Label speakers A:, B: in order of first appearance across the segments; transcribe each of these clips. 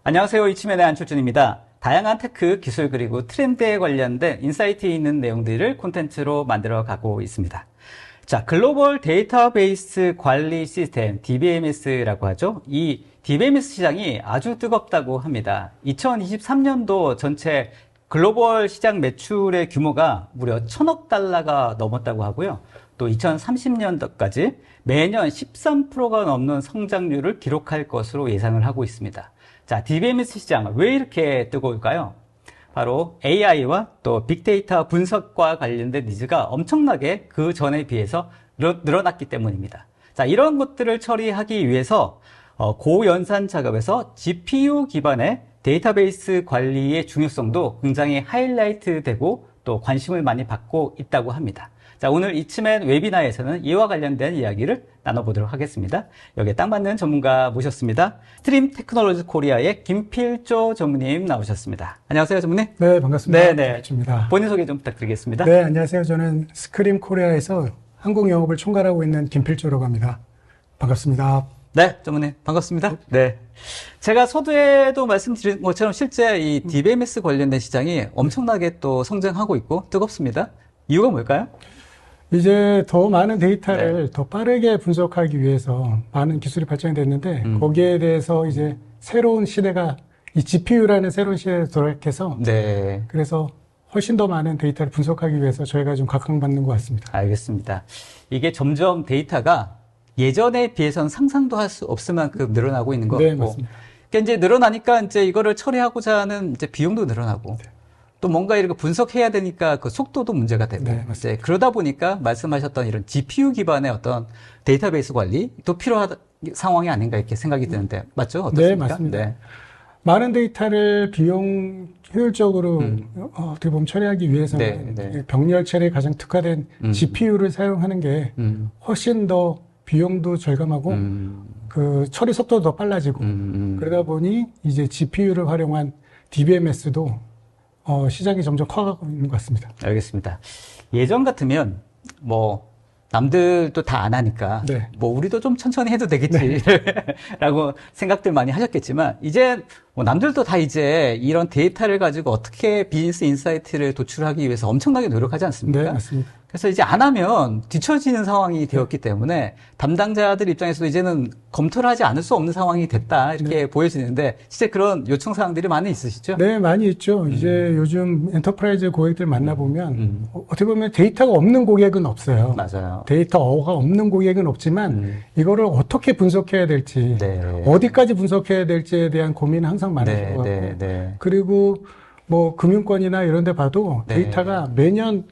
A: 안녕하세요. 이치맨의 안철준입니다. 다양한 테크, 기술 그리고 트렌드에 관련된 인사이트 있는 내용들을 콘텐츠로 만들어 가고 있습니다. 자, 글로벌 데이터베이스 관리 시스템, DBMS라고 하죠. 이 DBMS 시장이 아주 뜨겁다고 합니다. 2023년도 전체 글로벌 시장 매출의 규모가 무려 1000억 달러가 넘었다고 하고요. 또 2030년도까지 매년 13%가 넘는 성장률을 기록할 것으로 예상을 하고 있습니다. 자, DBMS 시장 왜 이렇게 뜨거울까요? 바로 AI와 또 빅데이터 분석과 관련된 니즈가 엄청나게 그 전에 비해서 늘어났기 때문입니다. 자, 이런 것들을 처리하기 위해서 고연산 작업에서 GPU 기반의 데이터베이스 관리의 중요성도 굉장히 하이라이트 되고 또 관심을 많이 받고 있다고 합니다. 자, 오늘 이치맨 웨비나에서는 이와 관련된 이야기를 나눠보도록 하겠습니다. 여기에 딱 맞는 전문가 모셨습니다. 스트림 테크놀로지 코리아의 김필조 전무님 나오셨습니다. 안녕하세요, 전무님.
B: 네, 반갑습니다.
A: 네네.
B: 반갑습니다.
A: 본인 소개 좀 부탁드리겠습니다.
B: 네, 안녕하세요. 저는 스크림 코리아에서 한국 영업을 총괄하고 있는 김필조라고 합니다. 반갑습니다.
A: 네, 전무님 반갑습니다. 네, 제가 서두에도 말씀드린 것처럼 실제 이 DBMS 관련된 시장이 엄청나게 또 성장하고 있고 뜨겁습니다. 이유가 뭘까요?
B: 이제 더 많은 데이터를 더 빠르게 분석하기 위해서 많은 기술이 발전이 됐는데 거기에 대해서 이제 새로운 시대가 이 GPU라는 새로운 시대에 도락해서 그래서 훨씬 더 많은 데이터를 분석하기 위해서 저희가 좀 각광받는 것 같습니다.
A: 알겠습니다. 이게 점점 데이터가 예전에 비해서는 상상도 할 수 없을 만큼 늘어나고 있는 것 같고,
B: 맞습니다.
A: 그러니까 이제 늘어나니까 이제 이거를 처리하고자 하는 이제 비용도 늘어나고, 또 뭔가 이렇게 분석해야 되니까 그 속도도 문제가 되고, 이제 그러다 보니까 말씀하셨던 이런 GPU 기반의 어떤 데이터베이스 관리도 필요한 상황이 아닌가 이렇게 생각이 드는데, 맞죠? 어떻습니까?
B: 네, 맞습니다. 많은 데이터를 비용 효율적으로 어떻게 보면 처리하기 위해서는 병렬 처리에 가장 특화된 GPU를 사용하는 게 훨씬 더 비용도 절감하고 그 처리 속도도 더 빨라지고 그러다 보니 이제 GPU를 활용한 DBMS도 시장이 점점 커가고 있는 것 같습니다.
A: 알겠습니다. 예전 같으면 뭐 남들도 다 안 하니까 뭐 우리도 좀 천천히 해도 되겠지 라고 생각들 많이 하셨겠지만 이제 뭐 남들도 다 이제 이런 데이터를 가지고 어떻게 비즈니스 인사이트를 도출하기 위해서 엄청나게 노력하지 않습니까?
B: 네, 맞습니다.
A: 그래서 이제 안 하면 뒤처지는 상황이 되었기 때문에 담당자들 입장에서도 이제는 검토를 하지 않을 수 없는 상황이 됐다 이렇게 보여지는데 실제 그런 요청 사항들이 많이 있으시죠?
B: 네, 많이 있죠. 이제 요즘 엔터프라이즈 고객들 만나보면 어떻게 보면 데이터가 없는 고객은 없어요.
A: 맞아요.
B: 데이터가 없는 고객은 없지만 이거를 어떻게 분석해야 될지 어디까지 분석해야 될지에 대한 고민은 항상 많으실 것 같고 그리고 뭐 금융권이나 이런 데 봐도 데이터가 매년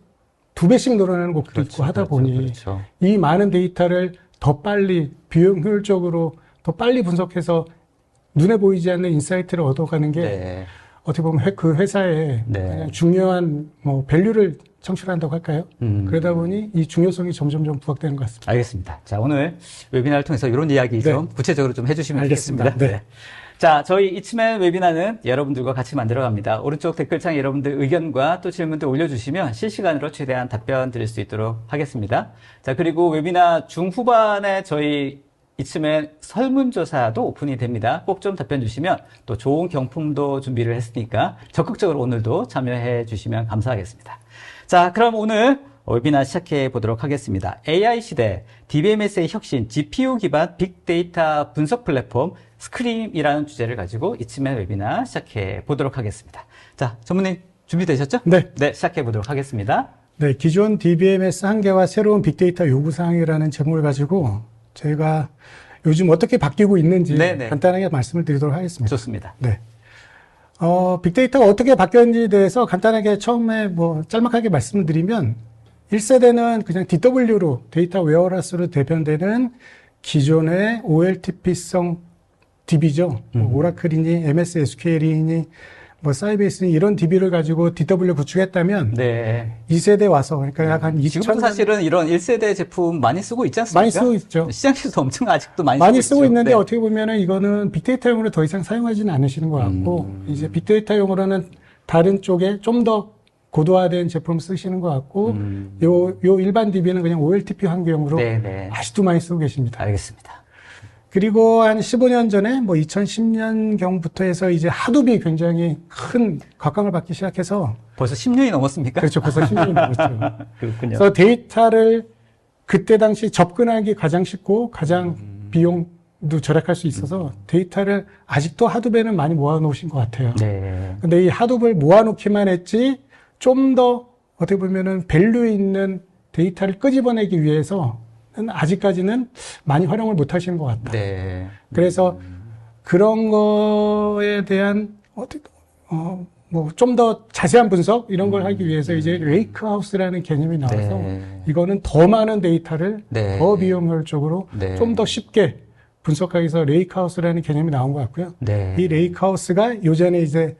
B: 2배씩 늘어나는 곳도 있고 하다 보니 이 많은 데이터를 더 빨리 비용 효율적으로 더 빨리 분석해서 눈에 보이지 않는 인사이트를 얻어가는 게 어떻게 보면 그 회사의 가장 중요한 뭐 밸류를 창출한다고 할까요? 그러다 보니 이 중요성이 점점 부각되는 것 같습니다.
A: 알겠습니다. 자, 오늘 웨비나를 통해서 이런 이야기 좀 구체적으로 좀 해주시면 좋겠습니다. 자, 저희 이치맨 웨비나는 여러분들과 같이 만들어갑니다. 오른쪽 댓글창에 여러분들 의견과 또 질문들 올려주시면 실시간으로 최대한 답변 드릴 수 있도록 하겠습니다. 자, 그리고 웨비나 중후반에 저희 이치맨 설문조사도 오픈이 됩니다. 꼭 좀 답변 주시면 또 좋은 경품도 준비를 했으니까 적극적으로 오늘도 참여해 주시면 감사하겠습니다. 자, 그럼 오늘 웨비나 시작해 보도록 하겠습니다. AI 시대, DBMS의 혁신, GPU 기반 빅데이터 분석 플랫폼 스크림이라는 주제를 가지고 이치맨 웨비나 시작해 보도록 하겠습니다. 자, 전무님 준비되셨죠?
B: 네.
A: 네, 시작해 보도록 하겠습니다.
B: 네, 기존 DBMS 한계와 새로운 빅데이터 요구사항이라는 제목을 가지고 저희가 요즘 어떻게 바뀌고 있는지 간단하게 말씀을 드리도록 하겠습니다.
A: 좋습니다.
B: 네. 빅데이터가 어떻게 바뀌었는지에 대해서 간단하게 처음에 뭐 짤막하게 말씀을 드리면 1세대는 그냥 DW로 데이터 웨어하우스로 대변되는 기존의 OLTP성 DB죠. 뭐 오라클이니 MS SQL이니 뭐 사이베이스니 이런 DB를 가지고 DW 구축했다면 2세대 와서 그러니까 약 한 2000년
A: 지금도 사실은 이런 1세대 제품 많이 쓰고 있지 않습니까?
B: 많이 쓰고 있죠.
A: 시장에서도 엄청 아직도
B: 많이 쓰고 있는데 어떻게 보면은 이거는 빅데이터용으로 더 이상 사용하지는 않으시는 것 같고 이제 빅데이터용으로는 다른 쪽에 좀 더 고도화된 제품 쓰시는 것 같고 요 일반 DB는 그냥 OLTP 환경으로 아직도 많이 쓰고 계십니다.
A: 알겠습니다.
B: 그리고 한 15년 전에 뭐 2010년경부터 해서 이제 하둡이 굉장히 큰 각광을 받기 시작해서
A: 벌써 10년이 넘었습니까?
B: 그렇죠. 벌써 10년이 넘었죠.
A: 그렇군요.
B: 그래서 데이터를 그때 당시 접근하기 가장 쉽고 가장 비용도 절약할 수 있어서 데이터를 아직도 하둡에는 많이 모아놓으신 것 같아요.
A: 네.
B: 근데 이 하둡을 모아놓기만 했지 좀 더 어떻게 보면은 밸류 있는 데이터를 끄집어내기 위해서 아직까지는 많이 활용을 못 하시는 것 같다.
A: 네.
B: 그래서 그런 거에 대한 뭐 좀 더 자세한 분석 이런 걸 하기 위해서 이제 레이크하우스라는 개념이 나와서
A: 네.
B: 이거는 더 많은 데이터를
A: 네.
B: 더 비용효율적으로
A: 네.
B: 좀 더 쉽게 분석하기 위해서 레이크하우스라는 개념이 나온 것 같고요.
A: 네.
B: 이 레이크하우스가 요전에 이제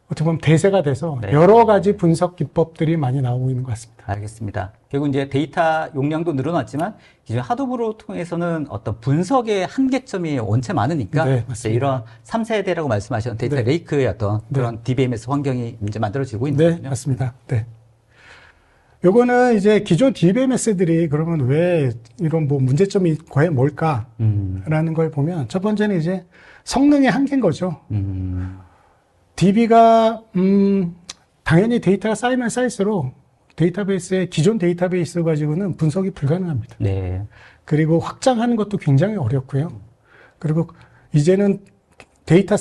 B: 어떻게 보면 대세가 돼서
A: 네.
B: 여러 가지 분석 기법들이 많이 나오고 있는 것 같습니다.
A: 알겠습니다. 결국 이제 데이터 용량도 늘어났지만 기존 하드브로 통해서는 어떤 분석의 한계점이 원체 많으니까
B: 네,
A: 이제 이런 3세대라고 말씀하셨던 데이터
B: 네.
A: 레이크의 어떤 그런
B: 네.
A: DBMS 환경이 이제 만들어지고 있는
B: 네,
A: 거군요.
B: 맞습니다. 네. 요거는 이제 기존 DBMS들이 그러면 왜 이런 뭐 문제점이 과연 뭘까라는 걸 보면 첫 번째는 이제 성능의 한계인 거죠. DB가 당연히 데이터가 쌓이면 쌓일수록 데이터베이스의 기존 데이터베이스 가지고는 분석이 불가능합니다.
A: 네.
B: 그리고 확장하는 것도 굉장히 어렵고요. 그리고 이제는 데이터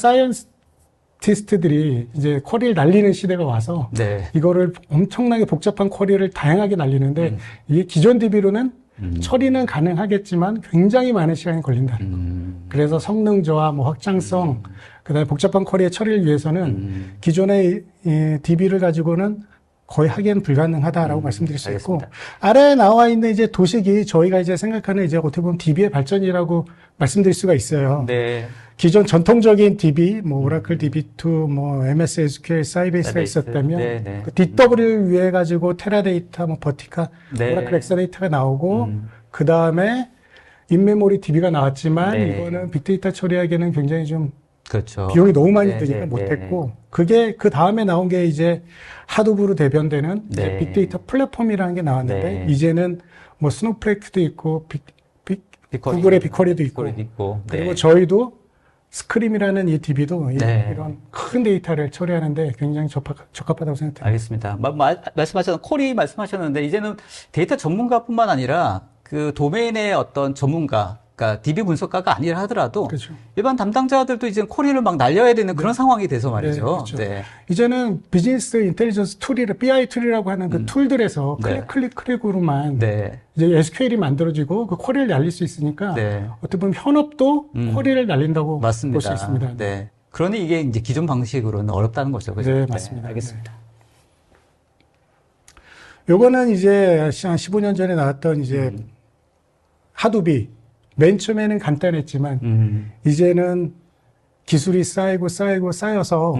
B: 사이언티스트들이 이제 쿼리를 날리는 시대가 와서
A: 네.
B: 이거를 엄청나게 복잡한 쿼리를 다양하게 날리는데 이게 기존 DB로는 처리는 가능하겠지만 굉장히 많은 시간이 걸린다는 거. 그래서 성능 저하, 뭐 확장성, 그다음에 복잡한 쿼리의 처리를 위해서는 기존의 이 DB를 가지고는 거의 하기에는 불가능하다라고 말씀드릴 수 있고,
A: 알겠습니다.
B: 아래에 나와 있는 이제 도식이 저희가 이제 생각하는 이제 어떻게 보면 DB의 발전이라고 말씀드릴 수가 있어요.
A: 네.
B: 기존 전통적인 DB, 뭐 오라클 DB2, 뭐 MS SQL, 사이베이스가
A: 사이베이스.
B: 있었다면
A: 네, 네.
B: 그 DW를 위해 가지고 테라데이터, 뭐 버티카,
A: 네.
B: 오라클 엑사데이터가 나오고 그 다음에 인메모리 DB가 나왔지만
A: 네.
B: 이거는 빅데이터 처리하기에는 굉장히 좀
A: 그렇죠.
B: 비용이 너무 많이
A: 네,
B: 드니까
A: 네,
B: 못했고 그게 그 다음에 나온 게 이제 하둡으로 대변되는 이제
A: 네.
B: 빅데이터 플랫폼이라는 게 나왔는데
A: 네.
B: 이제는 뭐 스노우플레이크도 있고
A: 빅쿼리.
B: 구글의 빅쿼리도 있고
A: 빅쿼리도 있고.
B: 그리고
A: 네.
B: 저희도 스크림이라는 이 DB도
A: 네.
B: 이런 큰 데이터를 처리하는데 굉장히 적합하다고 생각합니다.
A: 알겠습니다. 말씀하셨던 쿼리 말씀하셨는데 이제는 데이터 전문가뿐만 아니라 그 도메인의 어떤 전문가, 그러니까 DB 분석가가 아니라 하더라도
B: 그렇죠.
A: 일반 담당자들도 이제 쿼리를 막 날려야 되는 그런 상황이 돼서 말이죠.
B: 네, 그렇죠.
A: 네.
B: 이제는 비즈니스 인텔리전스 툴이라 BI 툴이라고 하는 그 툴들에서
A: 네.
B: 클릭으로만
A: 네.
B: 이제 SQL이 만들어지고 그 쿼리를 날릴 수 있으니까
A: 네.
B: 어떻게 보면 현업도 쿼리를 날린다고 볼 수
A: 맞습니다.
B: 있습니다.
A: 네. 그러니 이게 이제 기존 방식으로는 어렵다는 거죠. 그죠?
B: 네, 맞습니다.
A: 알겠습니다.
B: 요거는 이제 한 15년 전에 나왔던 이제 하둡이 맨 처음에는 간단했지만 이제는 기술이 쌓여서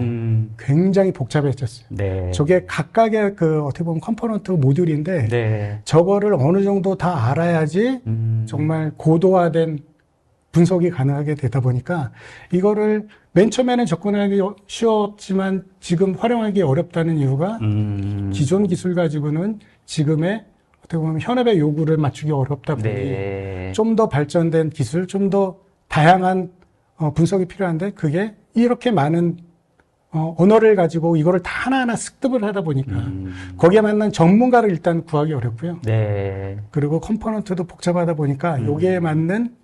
B: 굉장히 복잡해졌어요.
A: 네.
B: 저게 각각의 그 어떻게 보면 컴포넌트 모듈인데
A: 네.
B: 저거를 어느 정도 다 알아야지 정말 고도화된 분석이 가능하게 되다 보니까 이거를 맨 처음에는 접근하기 쉬웠지만 지금 활용하기 어렵다는 이유가 기존 기술 가지고는 지금의 어떻게 보면 현업의 요구를 맞추기 어렵다 보니
A: 네.
B: 좀 더 발전된 기술, 좀 더 다양한 분석이 필요한데 그게 이렇게 많은 언어를 가지고 이거를 다 하나하나 습득을 하다 보니까 거기에 맞는 전문가를 일단 구하기 어렵고요.
A: 네.
B: 그리고 컴포넌트도 복잡하다 보니까 여기에 맞는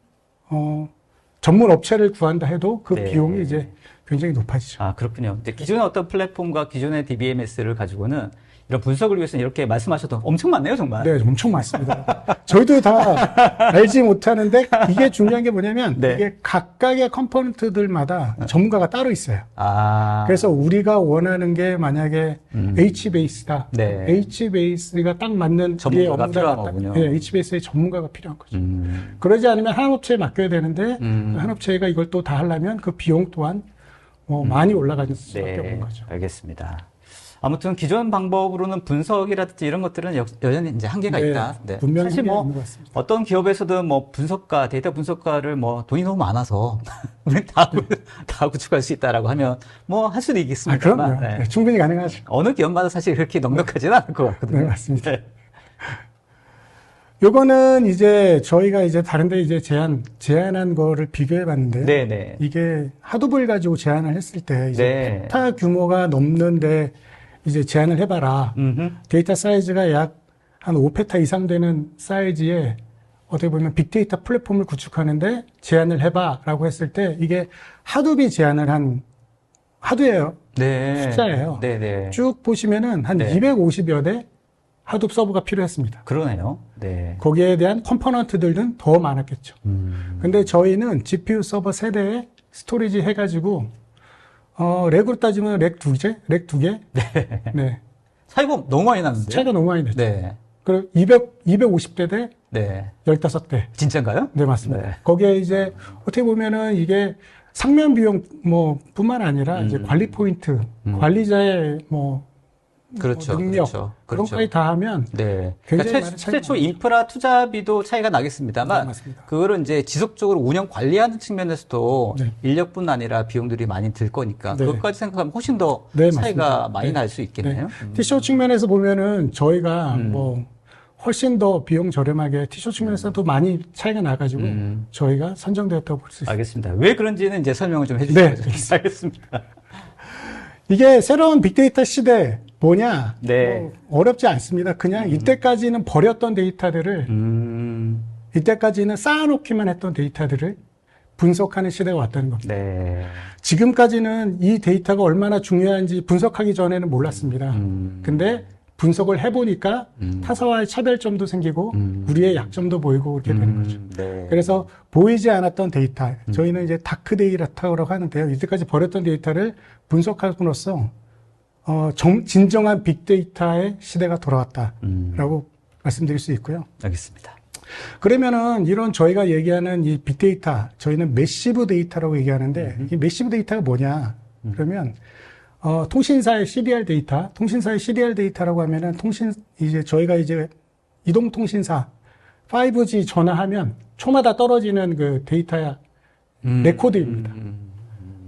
B: 전문 업체를 구한다 해도 그
A: 네.
B: 비용이 이제 굉장히 높아지죠.
A: 아, 그렇군요. 이제 기존의 어떤 플랫폼과 기존의 DBMS를 가지고는 이런 분석을 위해서는 이렇게 말씀하셨던 엄청 많네요, 정말.
B: 네, 엄청 많습니다. 저희도 다 알지 못하는데 이게 중요한 게 뭐냐면
A: 네.
B: 이게 각각의 컴포넌트들마다 전문가가 따로 있어요.
A: 아.
B: 그래서 우리가 원하는 게 만약에 HBase다.
A: 네.
B: HBase가 딱 맞는
A: 전문가가
B: 우리의
A: 필요한
B: 업무가
A: 거군요.
B: 네, HBase의 전문가가 필요한 거죠. 그러지 않으면 한 업체에 맡겨야 되는데 한 업체가 이걸 또 다 하려면 그 비용 또한 많이 올라가는 수밖에 없는 거죠.
A: 알겠습니다. 아무튼 기존 방법으로는 분석이라든지 이런 것들은 여전히 이제 한계가
B: 네,
A: 있다. 네.
B: 분명히
A: 사실
B: 한계가
A: 뭐
B: 있는 것 같습니다.
A: 어떤 기업에서든 뭐 분석가, 데이터 분석가를 뭐 돈이 너무 많아서 우리 다 구축할 수 있다라고 하면 뭐 할 수도
B: 아,
A: 있겠습니다만
B: 그럼요. 네, 충분히 가능하죠.
A: 어느 기업마다 사실 그렇게 넉넉하지는 않을 것 같거든요.
B: 네, 맞습니다.
A: 네.
B: 요거는 이제 저희가 이제 다른데 이제 제안한 거를 비교해 봤는데. 네네. 이게 하두부를 가지고 제안을 했을 때 이제 네. 페타 규모가 넘는데 이제 제안을 해봐라. 데이터 사이즈가 약 한 5페타 이상 되는 사이즈에 어떻게 보면 빅데이터 플랫폼을 구축하는데 제안을 해봐라고 했을 때 이게 하두비 제안을 한 하두예요. 네. 숫자예요. 네네. 쭉 보시면은 한 네. 250여 대 하둡 서버가 필요했습니다.
A: 그러네요. 네.
B: 거기에 대한 컴포넌트들은 더 많았겠죠. 근데 저희는 GPU 서버 세대에 스토리지 해가지고 렉으로 따지면 렉 두 개? 네. 네.
A: 차이가 너무 많이 났는데요?
B: 차이가 너무 많이 났죠. 네. 그리고 250대 대 네. 15대.
A: 진짜인가요?
B: 네, 맞습니다. 네. 거기에 이제 어떻게 보면은 이게 상면 비용 뿐만 아니라 이제 관리 포인트, 관리자의
A: 그렇죠,
B: 능력
A: 그렇죠,
B: 그런 것까지 다 하면
A: 네. 그러니까 최초 인프라 투자비도 차이가 나겠습니다만 네, 그거를 이제 지속적으로 운영 관리하는 측면에서도 네. 인력뿐 아니라 비용들이 많이 들 거니까 네. 그것까지 생각하면 훨씬 더 네, 차이가 맞습니다. 많이 네. 날 수 있겠네요.
B: 네. 티쇼 측면에서 보면은 저희가 훨씬 더 비용 저렴하게 티쇼 측면에서도 많이 차이가 나가지고 저희가 선정되었다고 볼 수 있습니다.
A: 알겠습니다. 왜 그런지는 이제 설명을 좀 해주시면 네. 알겠습니다.
B: 이게 새로운 빅데이터 시대 뭐냐? 네. 어렵지 않습니다. 그냥 이때까지는 버렸던 데이터들을 이때까지는 쌓아놓기만 했던 데이터들을 분석하는 시대가 왔다는 겁니다. 네. 지금까지는 이 데이터가 얼마나 중요한지 분석하기 전에는 몰랐습니다. 근데 분석을 해보니까 타사와의 차별점도 생기고 우리의 약점도 보이고 그렇게 되는 거죠. 네. 그래서 보이지 않았던 데이터, 저희는 이제 다크 데이터라고 하는데요. 이때까지 버렸던 데이터를 분석함으로써 진정한 빅데이터의 시대가 돌아왔다라고 말씀드릴 수 있고요.
A: 알겠습니다.
B: 그러면은 이런 저희가 얘기하는 이 빅데이터, 저희는 매시브 데이터라고 얘기하는데 이 매시브 데이터가 뭐냐? 그러면 통신사의 CDR 데이터, 통신사의 CDR 데이터라고 하면은 이제 저희가 이제 이동통신사 5G 전화하면 초마다 떨어지는 그 데이터야 레코드입니다.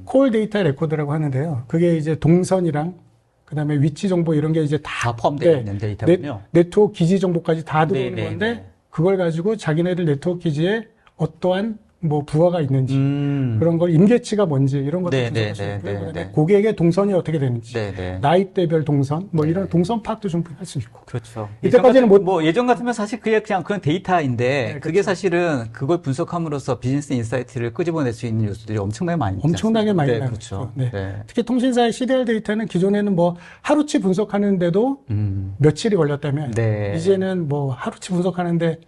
B: 콜 데이터 레코드라고 하는데요. 그게 이제 동선이랑 그다음에 위치 정보 이런 게 이제 다
A: 포함되어 있는 데이터군요.
B: 네트워크 기지 정보까지 다 들어오는 건데 그걸 가지고 자기네들 네트워크 기지에 어떠한 부하가 있는지 그런 걸 임계치가 뭔지 이런 것들 분석할 수 있고요. 그다음에 고객의 동선이 어떻게 되는지 나이대별 동선 이런 동선 파악도 좀 할 수 있고.
A: 그렇죠.
B: 이때까지는
A: 예전 같으면 사실 그게 그냥 그런 데이터인데 네, 그렇죠. 그게 사실은 그걸 분석함으로써 비즈니스 인사이트를 끄집어낼 수 있는 요소들이 엄청나게 많이
B: 엄청나게 많이
A: 나요. 그렇죠.
B: 네. 네. 특히 통신사의 CDR 데이터는 기존에는 하루치 분석하는데도 며칠이 걸렸다면 이제는 하루치 분석하는데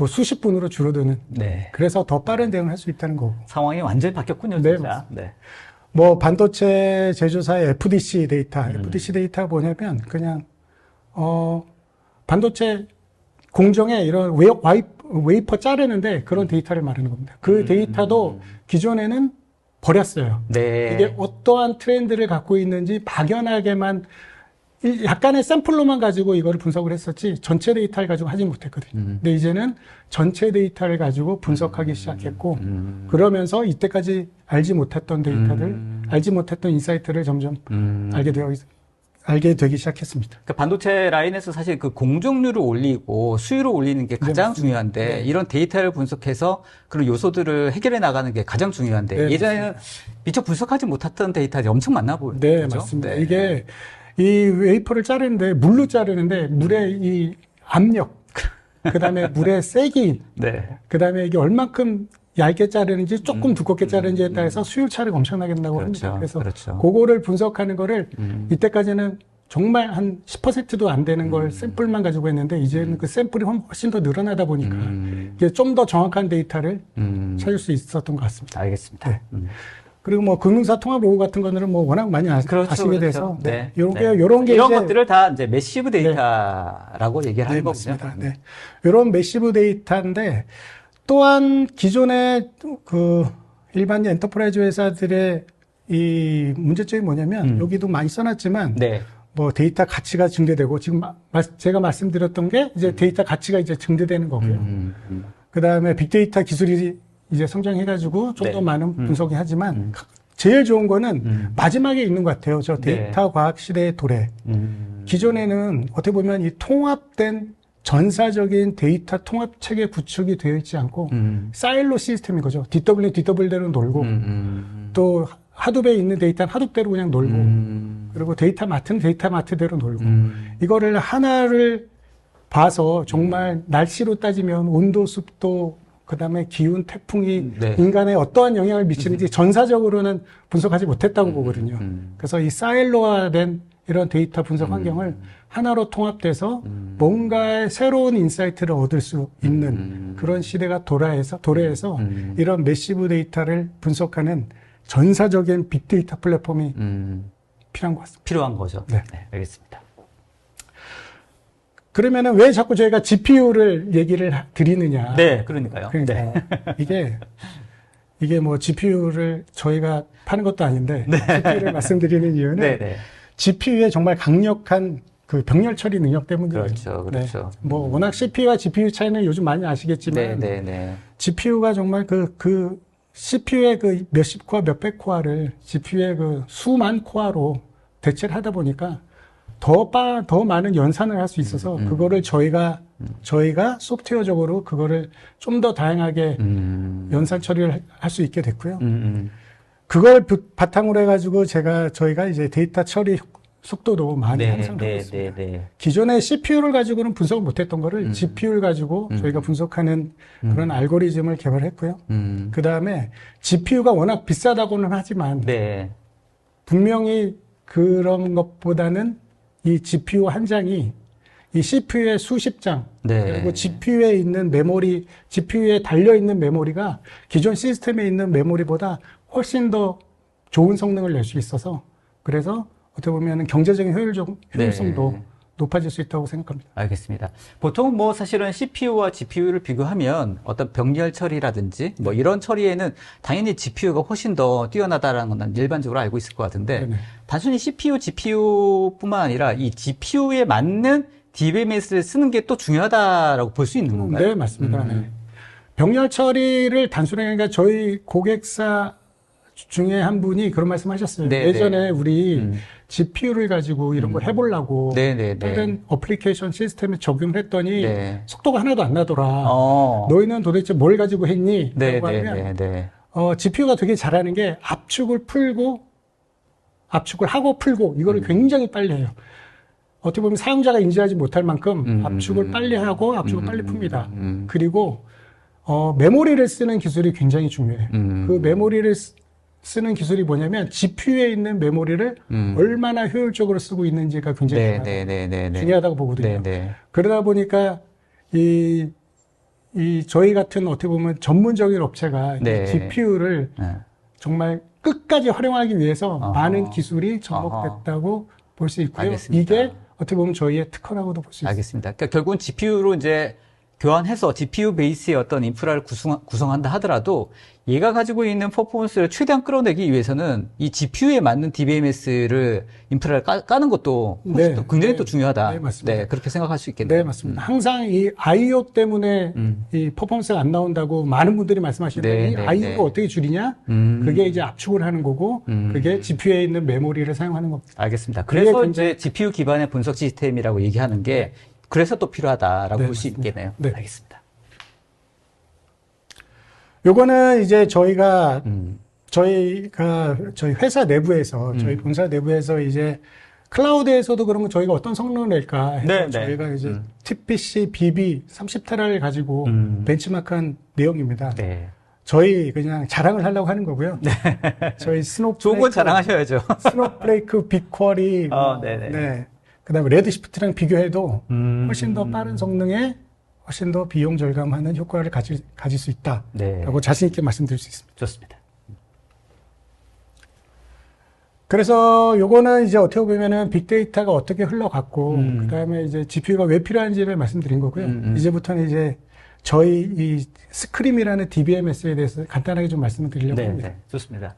B: 수십 분으로 줄어드는. 네. 그래서 더 빠른 대응을 할 수 있다는 거고.
A: 상황이 완전히 바뀌었군요, 진짜.
B: 네. 반도체 제조사의 FDC 데이터. FDC 데이터가 뭐냐면, 그냥, 반도체 공정에 이런 웨이퍼 자르는데 그런 데이터를 말하는 겁니다. 그 데이터도 기존에는 버렸어요. 네. 이게 어떠한 트렌드를 갖고 있는지 막연하게만 약간의 샘플로만 가지고 이거를 분석을 했었지 전체 데이터를 가지고 하지 못했거든요. 근데 이제는 전체 데이터를 가지고 분석하기 시작했고 그러면서 이때까지 알지 못했던 데이터들, 알지 못했던 인사이트를 점점 알게 되기 시작했습니다.
A: 그러니까 반도체 라인에서 사실 그 공정률을 올리고 수율을 올리는 게 가장 중요한데 이런 데이터를 분석해서 그런 요소들을 해결해 나가는 게 가장 중요한데 예전에는 미처 분석하지 못했던 데이터들이 엄청 많나 보여요.
B: 네, 그렇죠? 맞습니다. 이게 이 웨이퍼를 자르는데 물로 자르는데 물의 이 압력, 그다음에 물의 세기, 그다음에 이게 얼만큼 얇게 자르는지 조금 두껍게 자르는지에 따라서 수율 차이가 엄청나게 난다고 합니다. 그래서 그거를 분석하는 거를 이때까지는 정말 한 10%도 안 되는 걸 샘플만 가지고 했는데 이제는 그 샘플이 훨씬 더 늘어나다 보니까 이게 좀 더 정확한 데이터를 찾을 수 있었던 것 같습니다.
A: 알겠습니다.
B: 네. 그리고 금융사 통합 로고 같은 거는 워낙 많이 아시게 돼서 이런
A: 것들을 다 이제 매시브 데이터라고 얘기를 하는 거군요.
B: 맞습니다. 네. 이런 매시브 데이터인데 또한 기존의 그 일반 엔터프라이즈 회사들의 이 문제점이 뭐냐면 여기도 많이 써놨지만 데이터 가치가 증대되고 지금 제가 말씀드렸던 게 이제 데이터 가치가 이제 증대되는 거고요. 그 다음에 빅데이터 기술이 이제 성장해가지고 좀 더 많은 분석이 하지만 제일 좋은 거는 마지막에 있는 것 같아요. 저 데이터 과학 시대의 도래. 기존에는 어떻게 보면 이 통합된 전사적인 데이터 통합 체계 구축이 되어 있지 않고 사일로 시스템인 거죠. DW대로 놀고 또 하둡에 있는 데이터는 하둡대로 그냥 놀고 그리고 데이터 마트는 데이터 마트대로 놀고 이거를 하나를 봐서 정말 날씨로 따지면 온도, 습도, 그다음에 기운, 태풍이
A: 네.
B: 인간에 어떠한 영향을 미치는지 전사적으로는 분석하지 못했다고 보거든요. 그래서 이 사일로화된 이런 데이터 분석 환경을 하나로 통합돼서 뭔가의 새로운 인사이트를 얻을 수 있는 그런 시대가 도래해서 이런 매시브 데이터를 분석하는 전사적인 빅데이터 플랫폼이 필요한 것 같습니다.
A: 필요한 거죠.
B: 네.
A: 네, 알겠습니다.
B: 그러면은 왜 자꾸 저희가 GPU를 얘기를 드리느냐.
A: 네, 그러니까요.
B: 그러니까 이게 뭐 GPU를 저희가 파는 것도 아닌데 GPU를 말씀드리는 이유는
A: 네, 네.
B: GPU의 정말 강력한 그 병렬 처리 능력 때문이에요.
A: 그렇죠.
B: 뭐 워낙 CPU와 GPU 차이는 요즘 많이 아시겠지만 GPU가 정말 그 CPU의 그 몇십 코어, 몇백 코어를 GPU의 그 수만 코어로 대체를 하다 보니까 더 많은 연산을 할 수 있어서 그거를 저희가 소프트웨어적으로 그거를 좀 더 다양하게 연산 처리를 할 수 있게 됐고요. 그걸 바탕으로 해가지고 저희가 이제 데이터 처리 속도도 많이 향상하고 있습니다. 기존에 CPU를 가지고는 분석을 못했던 거를 GPU를 가지고 저희가 분석하는 그런 알고리즘을 개발했고요. 그 다음에 GPU가 워낙 비싸다고는 하지만 분명히 그런 것보다는 이 GPU 한 장이 이 CPU의 수십 장, 그리고 GPU에 있는 메모리, GPU에 달려있는 메모리가 기존 시스템에 있는 메모리보다 훨씬 더 좋은 성능을 낼 수 있어서 그래서 어떻게 보면 경제적인 효율성도 높아질 수 있다고 생각합니다.
A: 알겠습니다. 보통 뭐 사실은 CPU와 GPU를 비교하면 어떤 병렬 처리라든지 뭐 이런 처리에는 당연히 GPU가 훨씬 더 뛰어나다라는 건 일반적으로 알고 있을 것 같은데 단순히 CPU, GPU뿐만 아니라 이 GPU에 맞는 DBMS를 쓰는 게 또 중요하다라고 볼 수 있는 건가요?
B: 네, 맞습니다. 병렬 처리를 단순하게 그러니까 저희 고객사 중에 한 분이 그런 말씀하셨어요. 예전에 우리 GPU를 가지고 이런 걸 해보려고 다른 어플리케이션 시스템에 적용을 했더니 속도가 하나도 안 나더라. 너희는 도대체 뭘 가지고 했니? 라고 하면 GPU가 되게 잘하는 게 압축을 하고 풀고 이거를 굉장히 빨리 해요. 어떻게 보면 사용자가 인지하지 못할 만큼 압축을 빨리 하고 압축을 빨리 풉니다. 그리고 메모리를 쓰는 기술이 굉장히 중요해요. 그 메모리를 쓰는 기술이 뭐냐면 GPU에 있는 메모리를 얼마나 효율적으로 쓰고 있는지가 굉장히 중요하다고 보거든요. 그러다 보니까 이 저희 같은 어떻게 보면 전문적인 업체가 이 GPU를 정말 끝까지 활용하기 위해서 많은 기술이 접목됐다고 볼 수 있고요. 이게 어떻게 보면 저희의 특허라고도 볼 수 있습니다.
A: 알겠습니다. 그러니까 결국은 GPU로 이제 교환해서 GPU 베이스의 어떤 인프라를 구성한다 하더라도 얘가 가지고 있는 퍼포먼스를 최대한 끌어내기 위해서는 이 GPU에 맞는 DBMS를 인프라를 까는 것도 굉장히 또 중요하다.
B: 네, 맞습니다.
A: 그렇게 생각할 수 있겠네요.
B: 네, 맞습니다. 항상 이 I/O 때문에 이 퍼포먼스가 안 나온다고 많은 분들이 말씀하시는데 이 I/O가 어떻게 줄이냐? 그게 이제 압축을 하는 거고 그게 GPU에 있는 메모리를 사용하는 겁니다.
A: 알겠습니다. 그래서 이제 GPU 기반의 분석 시스템이라고 얘기하는 게 그래서 또 필요하다라고 볼 수 있겠네요. 알겠습니다.
B: 요거는 이제 저희가 저희 회사 내부에서 저희 본사 내부에서 이제 클라우드에서도 그러면 저희가 어떤 성능을 낼까 해서 저희가 이제 TPC BB 30테라를 가지고 벤치마크한 내용입니다. 저희 그냥 자랑을 하려고 하는 거고요. 저희 스노플레이크
A: 좋은 건 자랑하셔야죠.
B: 스노플레이크, 빅쿼리, 그다음에 레드시프트랑 비교해도 훨씬 더 빠른 성능에 훨씬 더 비용 절감하는 효과를 가질 수 있다라고 자신 있게 말씀드릴 수 있습니다.
A: 좋습니다.
B: 그래서 요거는 이제 어떻게 보면은 빅데이터가 어떻게 흘러갔고 그다음에 이제 GPU가 왜 필요한지를 말씀드린 거고요. 이제부터는 이제 저희 이 스크림이라는 DBMS에 대해서 간단하게 좀 말씀을 드리려고 합니다.
A: 좋습니다.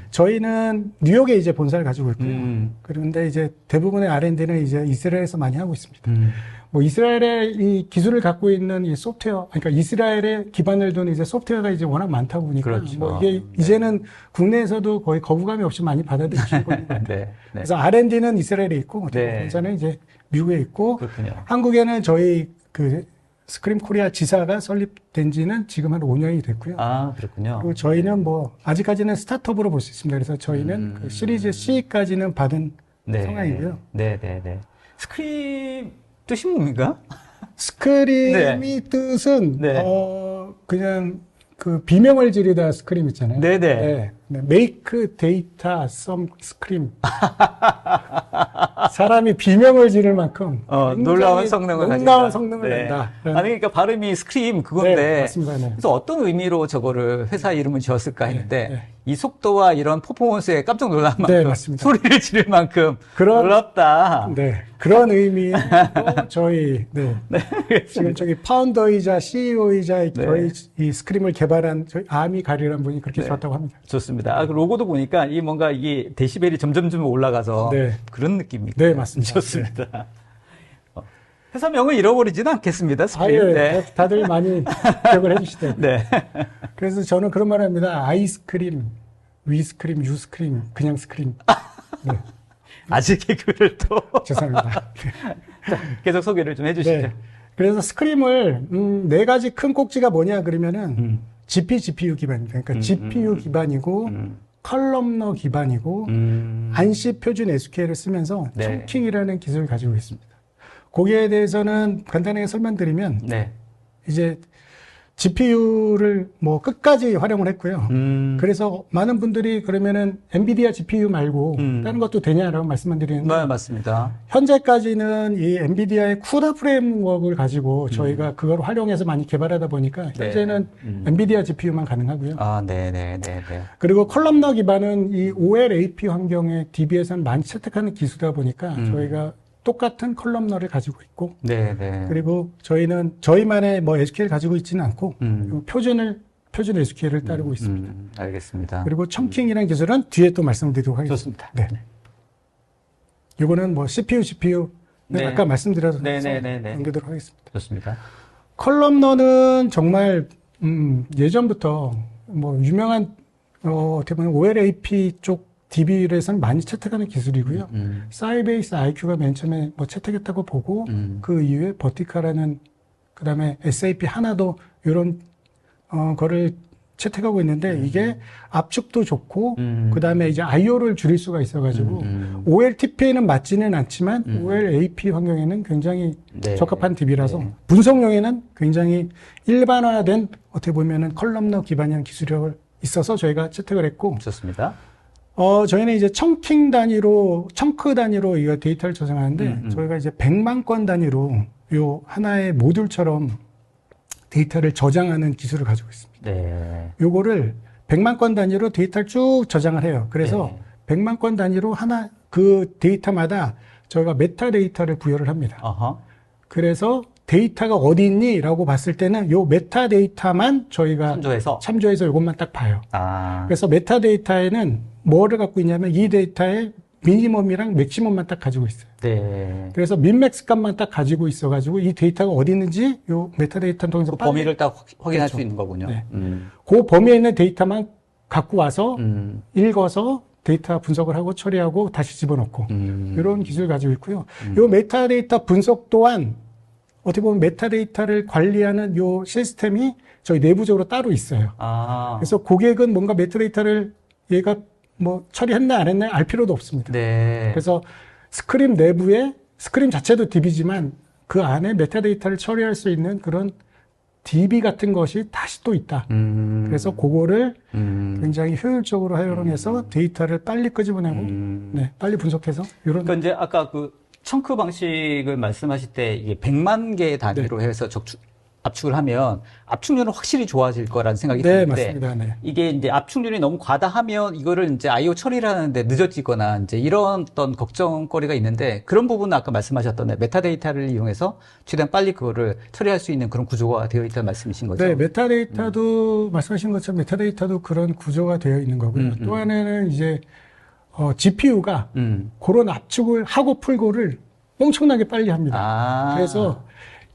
B: 저희는 뉴욕에 이제 본사를 가지고 있고요. 그런데 이제 대부분의 R&D는 이제 이스라엘에서 많이 하고 있습니다. 뭐 이스라엘의 이 기술을 갖고 있는 이 소프트웨어, 그러니까 이스라엘에 기반을 둔 이제 소프트웨어가 이제 워낙 많다 보니까 뭐 이게 이제는 국내에서도 거의 거부감이 없이 많이 받아들이시고 있는 겁니다. 그래서 R&D는 이스라엘에 있고 본사는 이제 미국에 있고 한국에는 저희 그 스크림 코리아 지사가 설립된 지는 지금 한 5년이 됐고요.
A: 아, 그렇군요.
B: 그리고 저희는 뭐 아직까지는 스타트업으로 볼 수 있습니다. 그래서 저희는 그 시리즈 C까지는 받은 상황이고요.
A: 네네네. 스크림 뜻이 뭡니까?
B: 스크림이 뜻은 그냥 그 비명을 지르다 스크림 있잖아요.
A: 네네.
B: Make data some scream. 사람이 비명을 지를 만큼
A: 놀라운 성능을 가진다.
B: 놀라운 성능을 낸다.
A: 아니 그러니까 발음이 스크림 그건데.
B: 네, 맞습니다. 네.
A: 그래서 어떤 의미로 저거를 회사 이름을 지었을까 했는데 이 속도와 이런 퍼포먼스에 깜짝 놀란 만큼 소리를 지를 만큼 놀랍다.
B: 네, 그런 의미로 저희 지금 저기 파운더이자 CEO이자 저희 이 스크림을 개발한 저희 아미 가리라는 분이 그렇게 지었다고 합니다.
A: 좋습니다. 아, 그 로고도 보니까 이 뭔가 이게 데시벨이 점점점 올라가서 그런 느낌입니다.
B: 네, 맞습니다.
A: 좋습니다. 회사명을 잃어버리지는 않겠습니다. 스크림.
B: 다들 많이 기억을 해주시대요. 그래서 저는 그런 말을 합니다. 아이스크림, 위스크림, 유스크림, 그냥 스크림.
A: 아직 개그를 또.
B: 죄송합니다.
A: 자, 계속 소개를 좀 해주시죠.
B: 그래서 스크림을 4가지 큰 꼭지가 뭐냐 그러면은 GPU 기반입니다. 그러니까 GPU 기반이고 컬럼너 기반이고 안시 표준 SQL을 쓰면서 청킹이라는 기술을 가지고 있습니다. 거기에 대해서는 간단하게 설명드리면 이제 GPU를 뭐 끝까지 활용을 했고요. 그래서 많은 분들이 그러면은 엔비디아 GPU 말고 다른 것도 되냐라고 말씀을 드리는데
A: 맞습니다.
B: 현재까지는 이 엔비디아의 쿠다 프레임워크를 가지고 저희가 그걸 활용해서 많이 개발하다 보니까 현재는 엔비디아 GPU만 가능하고요. 그리고 컬럼너 기반은 이 OLAP 환경의 DB에서는 많이 채택하는 기술이다 보니까 저희가 똑같은 컬럼너를 가지고 있고, 그리고 저희는 저희만의 뭐 SQL 가지고 있지는 않고 표준 SQL을 따르고 있습니다.
A: 알겠습니다.
B: 그리고 청킹이라는 기술은 뒤에 또 말씀드리도록 하겠습니다.
A: 좋습니다.
B: 이거는 뭐 CPU, GPU 아까 말씀드려서 넘기도록 하겠습니다.
A: 좋습니다.
B: 컬럼너는 정말 예전부터 뭐 유명한 어떻게 보면 OLAP 쪽 DB에서는 많이 채택하는 기술이고요. 사이베이스 IQ가 맨 처음에 뭐 채택했다고 보고 그 이후에 버티카라는 그다음에 SAP 하나도 이런 거를 채택하고 있는데 이게 압축도 좋고 그다음에 이제 IO를 줄일 수가 있어가지고 OLTP에는 맞지는 않지만 OLAP 환경에는 굉장히 적합한 DB라서 분석용에는 굉장히 일반화된 어떻게 보면은 컬럼너 기반형 기술이 있어서 저희가 채택을 했고.
A: 좋습니다.
B: 저희는 이제 청킹 단위로, 청크 단위로 이 데이터를 저장하는데, 저희가 이제 100만 건 단위로 요 하나의 모듈처럼 데이터를 저장하는 기술을 가지고 있습니다. 요거를 100만 건 단위로 데이터를 쭉 저장을 해요. 그래서 100만 건 단위로 하나, 그 데이터마다 저희가 메타데이터를 부여를 합니다. 그래서 데이터가 어디 있니? 라고 봤을 때는 요 메타데이터만 저희가 참조해서 요것만 딱 봐요. 그래서 메타데이터에는 뭐를 갖고 있냐면 이 데이터의 미니멈이랑 맥시멈만 딱 가지고 있어요. 그래서 민맥스 값만 딱 가지고 있어가지고 이 데이터가 어디 있는지 요 메타데이터를 통해서
A: 그 범위를 딱 확인할 수 있는 거군요.
B: 그 범위에 있는 데이터만 갖고 와서 읽어서 데이터 분석을 하고 처리하고 다시 집어넣고 이런 기술을 가지고 있고요. 요 메타데이터 분석 또한 어떻게 보면 메타데이터를 관리하는 요 시스템이 저희 내부적으로 따로 있어요. 그래서 고객은 뭔가 메타데이터를 얘가 뭐 처리했나 안 했나 알 필요도 없습니다. 그래서 스크림 내부에 스크림 자체도 DB지만 그 안에 메타데이터를 처리할 수 있는 그런 DB 같은 것이 다시 또 있다. 그래서 그거를 굉장히 효율적으로 활용해서 데이터를 빨리 끄집어내고 빨리 분석해서 이런.
A: 그러니까 이제 아까 그 청크 방식을 말씀하실 때 이게 100만 개 단위로 해서 압축을 하면 압축률은 확실히 좋아질 거라는 생각이 드는데
B: 맞습니다.
A: 이게 이제 압축률이 너무 과다하면 이거를 이제 IO 처리를 하는데 늦어지거나 이제 이런 어떤 걱정거리가 있는데 그런 부분은 아까 말씀하셨던 메타데이터를 이용해서 최대한 빨리 그거를 처리할 수 있는 그런 구조가 되어 있다는 말씀이신 거죠?
B: 네, 메타데이터도 말씀하신 것처럼 메타데이터도 그런 구조가 되어 있는 거고요. 또 하나는 이제 GPU가 그런 압축을 하고 풀고를 엄청나게 빨리 합니다. 그래서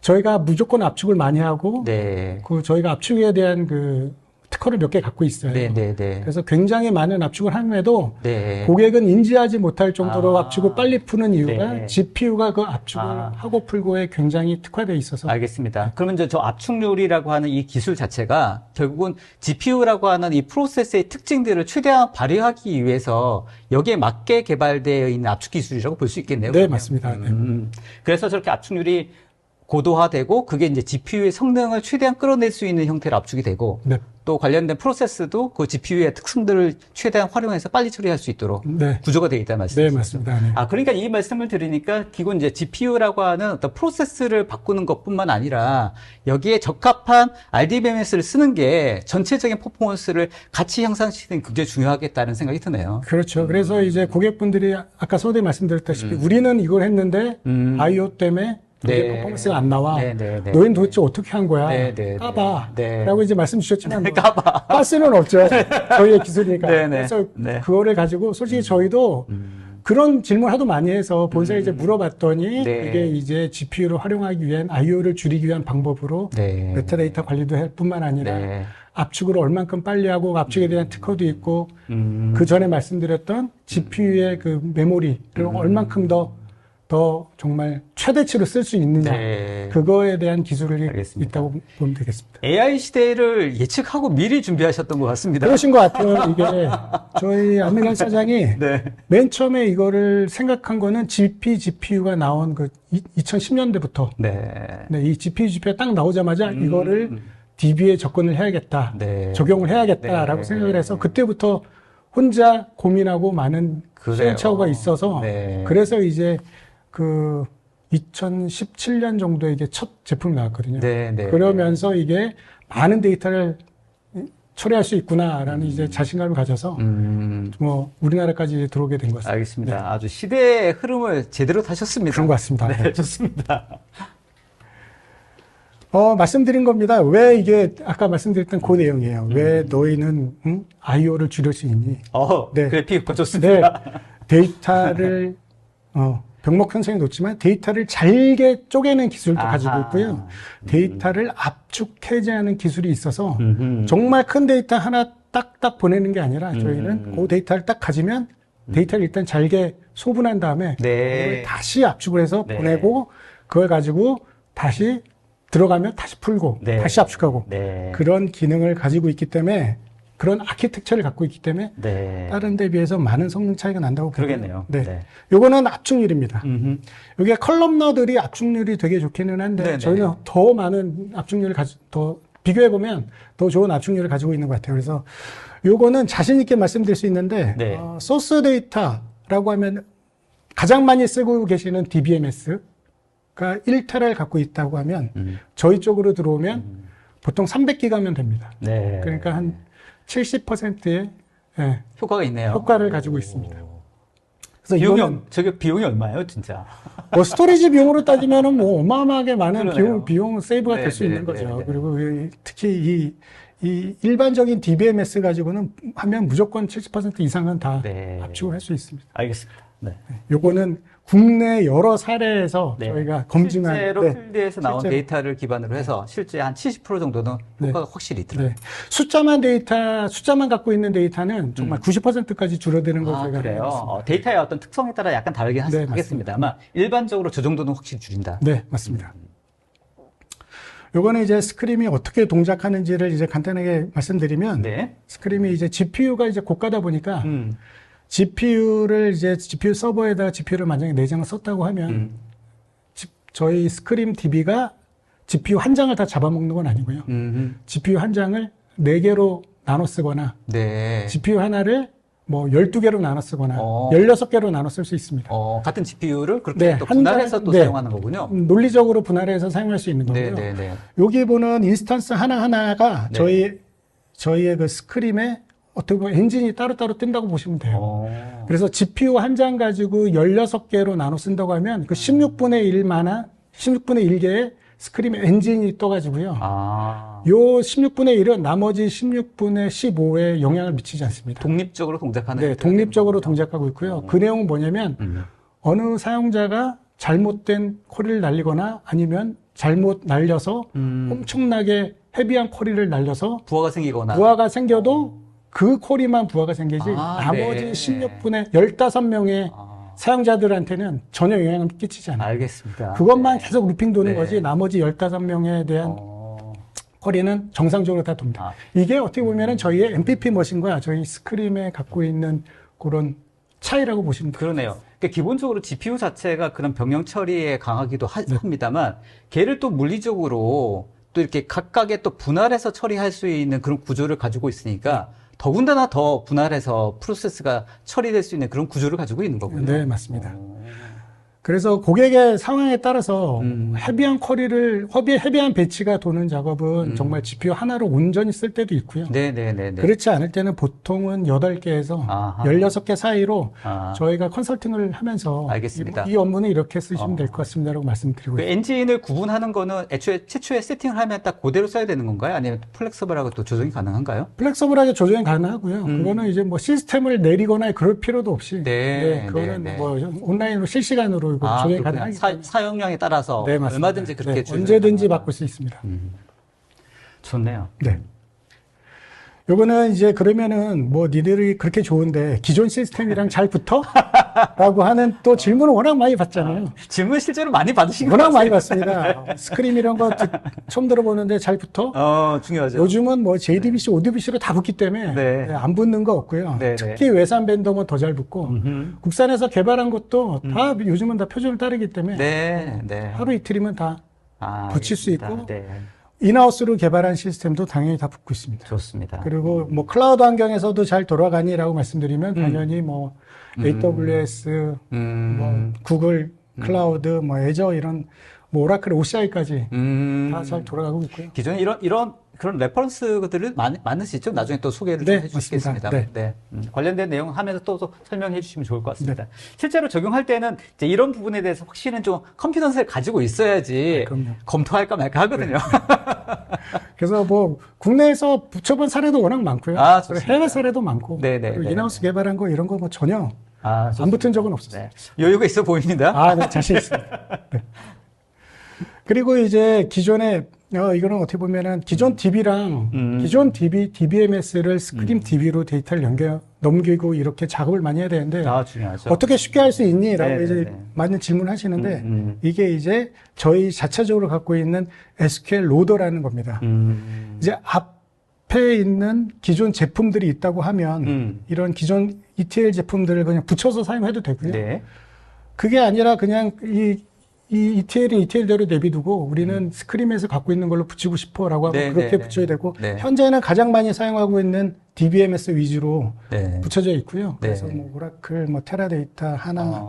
B: 저희가 무조건 압축을 많이 하고 그 저희가 압축에 대한 그 특허를 몇 개 갖고 있어요.
A: 네네네.
B: 그래서 굉장히 많은 압축을 함에도
A: 네.
B: 고객은 인지하지 못할 정도로 압축을 빨리 푸는 이유가
A: 네.
B: GPU가 그 압축을 하고 풀고에 굉장히 특화되어 있어서.
A: 알겠습니다. 그러면 이제 저 압축률이라고 하는 이 기술 자체가 결국은 GPU라고 하는 이 프로세스의 특징들을 최대한 발휘하기 위해서 여기에 맞게 개발되어 있는 압축 기술이라고 볼 수 있겠네요.
B: 네,
A: 그러면.
B: 맞습니다.
A: 그래서 저렇게 압축률이 고도화되고 그게 이제 GPU의 성능을 최대한 끌어낼 수 있는 형태로 압축이 되고
B: 네.
A: 또 관련된 프로세스도 그 GPU의 특성들을 최대한 활용해서 빨리 처리할 수 있도록
B: 네.
A: 구조가 되어 있다는 말씀이시죠?
B: 네, 맞습니다. 네.
A: 그러니까 이 말씀을 드리니까 기본 이제 GPU라고 하는 어떤 프로세스를 바꾸는 것뿐만 아니라 여기에 적합한 RDBMS를 쓰는 게 전체적인 퍼포먼스를 같이 향상시키는 게 굉장히 중요하겠다는 생각이 드네요.
B: 그렇죠. 그래서 이제 고객분들이 아까 서두에 말씀드렸다시피 우리는 이걸 했는데 IO 때문에
A: 네.
B: 퍼포먼스가 안 나와.
A: 네.
B: 너희는 도대체 어떻게 한 거야? 까봐. 라고 이제 말씀 주셨지만 뭐 까 수는 없죠. 저희의 기술이니까. 그래서 그거를 가지고 솔직히 저희도 그런 질문 하도 많이 해서 본사에 이제 물어봤더니 이게 이제 GPU를 활용하기 위한 IO를 줄이기 위한 방법으로 메타데이터 관리도 할 뿐만 아니라 압축을 얼만큼 빨리 하고 압축에 대한 특허도 있고 그 전에 말씀드렸던 GPU의 그 메모리를 얼만큼 더 정말 최대치로 쓸 수 있느냐. 그거에 대한 기술이 있다고 보면 되겠습니다.
A: AI 시대를 예측하고 미리 준비하셨던 것 같습니다.
B: 그러신 것 같아요. 이게 저희 안민환 사장이 맨 처음에 이거를 생각한 거는 GPU가 나온 그 2010년대부터 이 GPU가 딱 나오자마자 이거를 DB에 접근을 해야겠다. 적용을 해야겠다라고 생각을 해서 그때부터 혼자 고민하고 많은 시행착오가 있어서 그래서 이제 그 2017년 정도에 이게 첫 제품이 나왔거든요. 그러면서 이게 많은 데이터를 처리할 수 있구나라는 이제 자신감을 가져서 뭐 우리나라까지 들어오게 된 것 같습니다.
A: 알겠습니다. 아주 시대의 흐름을 제대로 타셨습니다.
B: 그런 것 같습니다.
A: 네, 좋습니다.
B: 말씀드린 겁니다. 왜 이게 아까 말씀드렸던 그 내용이에요. 왜 너희는 IO를 줄일 수 있니?
A: 그래픽 좋습니다.
B: 데이터를 병목 편성해 놓지만 데이터를 잘게 쪼개는 기술도 가지고 있고요. 데이터를 압축 해제하는 기술이 있어서 정말 큰 데이터 하나 딱딱 보내는 게 아니라 저희는 그 데이터를 딱 가지면 데이터를 일단 잘게 소분한 다음에 그걸 다시 압축을 해서 보내고 그걸 가지고 다시 들어가면 다시 풀고 다시 압축하고 그런 기능을 가지고 있기 때문에 그런 아키텍처를 갖고 있기 때문에 다른 데 비해서 많은 성능 차이가 난다고
A: 그러겠네요.
B: 요거는 압축률입니다. 여기에 컬럼너들이 압축률이 되게 좋기는 한데 저희는 더 많은 압축률을 더 비교해 보면 더 좋은 압축률을 가지고 있는 것 같아요. 그래서 요거는 자신 있게 말씀드릴 수 있는데 소스 데이터라고 하면 가장 많이 쓰고 계시는 DBMS가 1테라를 갖고 있다고 하면 저희 쪽으로 들어오면 보통 300기가면 됩니다. 그러니까 한 70%의
A: 효과가 있네요.
B: 효과를 가지고 있습니다.
A: 그래서 저게 비용이 얼마예요, 진짜?
B: 스토리지 비용으로 따지면은 뭐 어마어마하게 많은 비용 세이브가 될 수 있는 거죠. 그리고 특히 이 일반적인 DBMS 가지고는 하면 무조건 70% 이상은 다 압축을 할 수 있습니다.
A: 알겠습니다.
B: 요거는 국내 여러 사례에서 저희가 검증한
A: 실제로 필드에서 나온 데이터를 기반으로 해서 실제 한 70% 정도는 효과가 확실히 있더라고요.
B: 숫자만 갖고 있는 데이터는 정말 90%까지 줄어드는 걸 저희가
A: 그래요? 데이터의 어떤 특성에 따라 약간 다르긴 하겠습니다. 아마 일반적으로 저 정도는 확실히 줄인다.
B: 네, 맞습니다. 요거는 이제 스크림이 어떻게 동작하는지를 이제 간단하게 말씀드리면 스크림이 이제 GPU가 이제 고가다 보니까 GPU를 이제 GPU 서버에다가 GPU를 만약에 4장을 썼다고 하면 저희 스크림 DB가 GPU 한 장을 다 잡아먹는 건 아니고요. GPU 한 장을 4개로 나눠 쓰거나 GPU 하나를 뭐 12개로 나눠 쓰거나 16개로 나눠 쓸 수 있습니다.
A: 같은 GPU를 그렇게 또 분할해서 또 사용하는 거군요.
B: 논리적으로 분할해서 사용할 수 있는 거고요. 여기 보는 인스턴스 하나하나가 저희의 그 스크림에 어떻게 보면 엔진이 따로따로 뜬다고 보시면 돼요. 그래서 GPU 한 장 가지고 16개로 나눠 쓴다고 하면 그 16분의 1개의 스크림 엔진이 떠가지고요. 요 16분의 1은 나머지 16분의 15에 영향을 미치지 않습니다.
A: 독립적으로 동작하는?
B: 독립적으로 동작하고 있고요. 그 내용은 뭐냐면 어느 사용자가 잘못된 콜을 날리거나 아니면 잘못 날려서 엄청나게 헤비한 쿼리를 날려서
A: 부하가
B: 생겨도 그 쿼리만 부하가 생기지 나머지
A: 네.
B: 16분의 15명의 사용자들한테는 전혀 영향을 끼치지 않아요.
A: 알겠습니다.
B: 그것만
A: 네.
B: 계속 루핑 도는
A: 네.
B: 거지 나머지 15명에 대한 쿼리는 정상적으로 다 돕니다. 이게 어떻게 보면은 저희의 MPP 머신과 저희 스크림에 갖고 있는 그런 차이라고 보시면 돼요.
A: 그러네요. 그러니까 기본적으로 GPU 자체가 그런 병영 처리에 강하기도
B: 네.
A: 합니다만, 걔를 또 물리적으로 또 이렇게 각각의 또 분할해서 처리할 수 있는 그런 구조를 가지고 있으니까, 더군다나 더 분할해서 프로세스가 처리될 수 있는 그런 구조를 가지고 있는 거군요.
B: 네, 맞습니다. 그래서 고객의 상황에 따라서 헤비한 쿼리를, 헤비한 배치가 도는 작업은 정말 GPU 하나로 온전히 쓸 때도 있고요.
A: 네네네.
B: 그렇지 않을 때는 보통은 8개에서 16개 사이로 저희가 컨설팅을 하면서
A: 알겠습니다.
B: 이 업무는 이렇게 쓰시면 될 것 같습니다라고 말씀드리고
A: 그
B: 있습니다.
A: 엔진을 구분하는 거는 최초에 세팅을 하면 딱 그대로 써야 되는 건가요? 아니면 플렉서블하고 또 조정이 가능한가요?
B: 플렉서블하게 조정이 가능하고요. 그거는 이제 뭐 시스템을 내리거나 그럴 필요도 없이. 그거는
A: 네.
B: 뭐 온라인으로 실시간으로 조정이 가능하기 때문에.
A: 사용량에 따라서
B: 네, 맞습니다.
A: 얼마든지 그렇게 조정이
B: 언제든지
A: 가능하다.
B: 바꿀 수 있습니다.
A: 좋네요.
B: 네. 요거는 이제 그러면은 뭐 니들이 그렇게 좋은데 기존 시스템이랑 잘 붙어? 라고 하는 또 질문을 워낙 많이 받잖아요.
A: 질문 실제로 많이 받으신 것
B: 워낙
A: 같아요.
B: 많이 받습니다. 스크림 이런 거 처음 들어보는데 잘 붙어?
A: 중요하죠.
B: 요즘은 뭐 JDBC, ODBC로 다 붙기 때문에
A: 네.
B: 안 붙는 거 없고요.
A: 네,
B: 특히 외산 벤더면 더 잘 붙고 국산에서 개발한 것도 다 요즘은 다 표준을 따르기 때문에
A: 네.
B: 하루 이틀이면 다 붙일 수
A: 알겠습니다.
B: 있고
A: 네.
B: 인하우스로 개발한 시스템도 당연히 다 붙고 있습니다.
A: 좋습니다.
B: 그리고 뭐 클라우드 환경에서도 잘 돌아가니라고 말씀드리면 당연히 뭐 AWS, 뭐 구글 클라우드, 뭐 애저 이런 뭐 오라클 OCI까지 다 잘 돌아가고 있고요.
A: 기존에 이런 그런 레퍼런스들을 많으시죠? 나중에 또 소개를 좀 해주시겠습니다.
B: 맞습니다.
A: 관련된 내용 하면서 또 설명해 주시면 좋을 것 같습니다. 실제로 적용할 때는 이제 이런 부분에 대해서 확실히 좀 컨피던스를 가지고 있어야지 검토할까 말까 하거든요.
B: 그래서 뭐 국내에서 붙여본 사례도 워낙 많고요. 그리고 해외 사례도 많고 그리고 인하우스 개발한 거 이런 거 뭐 전혀 안 붙은 적은 없었어요.
A: 여유가 있어 보입니다.
B: 네, 자신 있습니다. 네. 그리고 이제 기존에 이거는 어떻게 보면은 기존 DB랑 기존 DBMS를 스크림 DB로 데이터를 넘기고 이렇게 작업을 많이 해야 되는데
A: 중요하죠.
B: 어떻게 쉽게 할 수 있니?라고 이제 많은 질문을 하시는데 이게 이제 저희 자체적으로 갖고 있는 SQL 로더라는 겁니다. 이제 앞에 있는 기존 제품들이 있다고 하면 이런 기존 ETL 제품들을 그냥 붙여서 사용해도 되고요. 그게 아니라 그냥 이 ETL은 ETL대로 내비두고 우리는 스크림에서 갖고 있는 걸로 붙이고 싶어라고 하면 그렇게 붙여야 되고 현재는 가장 많이 사용하고 있는 DBMS 위주로 붙여져 있고요. 그래서 뭐 오라클, 뭐 테라데이터, 하나,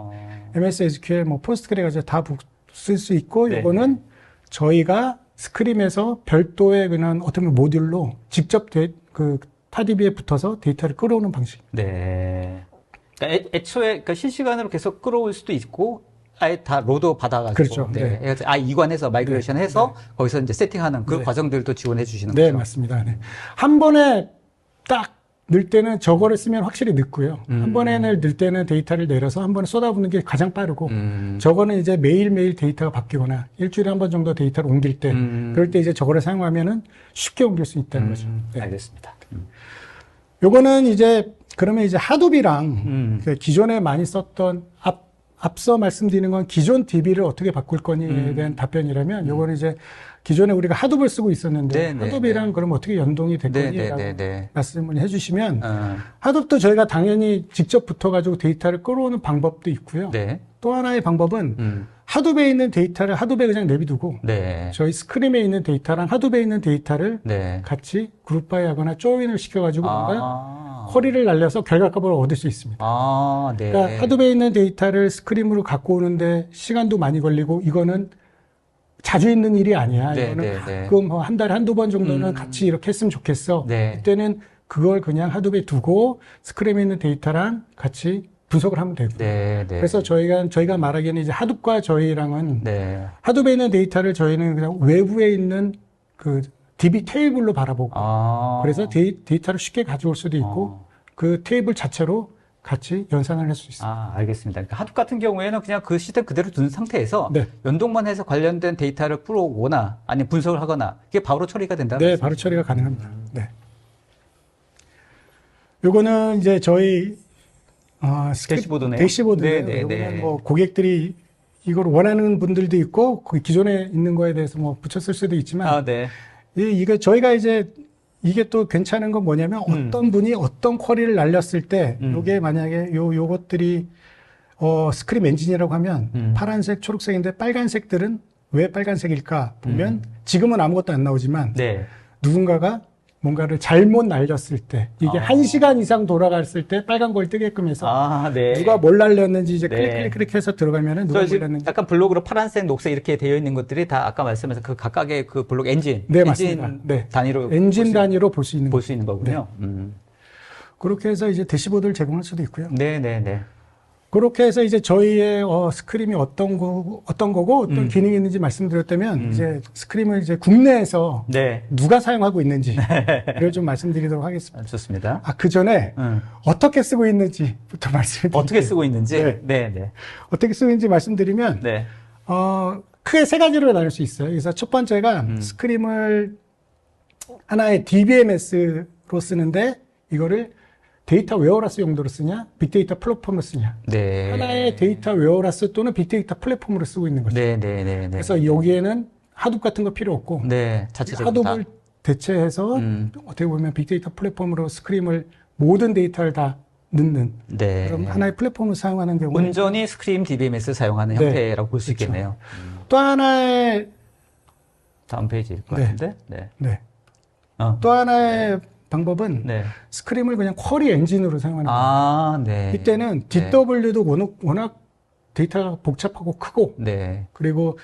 B: MS SQL, 뭐 포스트그레가 다 쓸 수 있고 이거는 저희가 스크림에서 별도의 그냥 어떻게 보면 모듈로 직접 그 타DB에 붙어서 데이터를 끌어오는 방식.
A: 그러니까 애초에 그러니까 실시간으로 계속 끌어올 수도 있고. 아예 다 로드 받아가지고.
B: 그렇죠.
A: 이관해서 마이그레이션 해서 거기서 이제 세팅하는 그 과정들도 지원해 주시는
B: 거죠.
A: 거죠.
B: 네, 맞습니다. 한 번에 딱 넣을 때는 저거를 쓰면 확실히 늦고요. 한 번에 넣을 때는 데이터를 내려서 한 번에 쏟아붓는 게 가장 빠르고 저거는 이제 매일매일 데이터가 바뀌거나 일주일에 한 번 정도 데이터를 옮길 때 그럴 때 이제 저거를 사용하면은 쉽게 옮길 수 있다는 거죠.
A: 알겠습니다.
B: 요거는 이제 그러면 이제 하도비랑 기존에 많이 썼던 앞서 말씀드리는 건 기존 DB를 어떻게 바꿀 거니에 대한 답변이라면 요거는 이제 기존에 우리가 하도비를 쓰고 있었는데 하도비랑 그럼 어떻게 연동이 될 거니라고 말씀을 해주시면 하도비도 저희가 당연히 직접 붙어가지고 데이터를 끌어오는 방법도 있고요. 또 하나의 방법은 하도비에 있는 데이터를 하도비에 그냥 내비두고 저희 스크림에 있는 데이터랑 하도비에 있는 데이터를 같이 그룹바이 하거나 조인을 시켜가지고 뭔가 쿼리를 날려서 결과값을 얻을 수 있습니다. 그러니까 하도비에 있는 데이터를 스크림으로 갖고 오는데 시간도 많이 걸리고 이거는 자주 있는 일이 아니야. 이거는 가끔 한 달에 한두 번 정도는 같이 이렇게 했으면 좋겠어. 그때는 그걸 그냥 하도비에 두고 스크림에 있는 데이터랑 같이 분석을 하면 되고. 그래서 저희가 말하기에는 이제 하둡과 저희랑은 하도비에 있는 데이터를 저희는 그냥 외부에 있는 그 DB 테이블로 바라보고 그래서 데이터를 쉽게 가져올 수도 있고 그 테이블 자체로 같이 연산을 할 수 있습니다.
A: 아, 알겠습니다. 그러니까 하둡 같은 경우에는 그냥 그 시스템 그대로 둔 상태에서
B: 네.
A: 연동만 해서 관련된 데이터를 풀어오거나 아니면 분석을 하거나 이게 바로 처리가 된다는
B: 네,
A: 말씀이시죠?
B: 바로 처리가 가능합니다. 네. 요거는 이제 저희
A: 대시보드네요.
B: 대시보드인데요.
A: 네, 네,
B: 요거는
A: 네.
B: 뭐 고객들이 이걸 원하는 분들도 있고 그 기존에 있는 거에 대해서 뭐 붙였을 수도 있지만
A: 아, 네.
B: 이게 저희가 이제 이게 또 괜찮은 건 뭐냐면 어떤 분이 어떤 쿼리를 날렸을 때 요게 만약에 요것들이 스크림 엔진이라고 하면 파란색, 초록색인데 빨간색들은 왜 빨간색일까 보면 지금은 아무것도 안 나오지만
A: 네.
B: 누군가가 뭔가를 잘못 날렸을 때 이게 1시간 이상 돌아갔을 때 빨간 걸 뜨게끔 해서
A: 아, 네.
B: 누가 뭘 날렸는지 이제
A: 네.
B: 클릭해서 들어가면은 누가 뭘
A: 지금
B: 날렸는지
A: 약간 블록으로 파란색, 녹색 이렇게 되어 있는 것들이 다 아까 말씀하신 그 각각의 그 블록 엔진,
B: 네,
A: 엔진
B: 맞습니다. 네.
A: 단위로
B: 엔진 단위로 볼 수 있는
A: 볼 수 있는 거군요.
B: 그렇게 해서 이제 대시보드를 제공할 수도 있고요.
A: 네, 네, 네.
B: 그렇게 해서 이제 저희의 스크림이 어떤 거고 어떤 기능이 있는지 말씀드렸다면 이제 스크림을 이제 국내에서
A: 네.
B: 누가 사용하고 있는지를 좀 말씀드리도록 하겠습니다.
A: 좋습니다.
B: 그 전에 어떻게 쓰고 있는지부터 말씀드릴게요.
A: 어떻게 쓰고 있는지.
B: 네.
A: 네, 네.
B: 어떻게 쓰고 있는지 말씀드리면
A: 네.
B: 크게 세 가지로 나눌 수 있어요. 그래서 첫 번째가 스크림을 하나의 DBMS로 쓰는데 이거를 데이터 웨어러스 용도로 쓰냐, 빅데이터 플랫폼으로 쓰냐.
A: 네.
B: 하나의 데이터 웨어러스 또는 빅데이터 플랫폼으로 쓰고 있는 거죠.
A: 네, 네, 네, 네.
B: 그래서 여기에는 하둡 같은 거 필요 없고,
A: 네, 자체적으로
B: 하둡을 대체해서 어떻게 보면 빅데이터 플랫폼으로 스크림을 모든 데이터를 다 넣는
A: 네.
B: 그럼 하나의 플랫폼을 사용하는 경우
A: 온전히 스크림 DBMS 사용하는
B: 네.
A: 형태라고 볼 수
B: 그렇죠.
A: 있겠네요.
B: 또 하나의
A: 다음 페이지일 것
B: 네.
A: 같은데. 네.
B: 네.
A: 어.
B: 또 하나의 방법은
A: 네.
B: 스크림을 그냥 쿼리 엔진으로 사용하는 거예요.
A: 아, 네.
B: 이때는 DW도 워낙 데이터가 복잡하고 크고
A: 네.
B: 그리고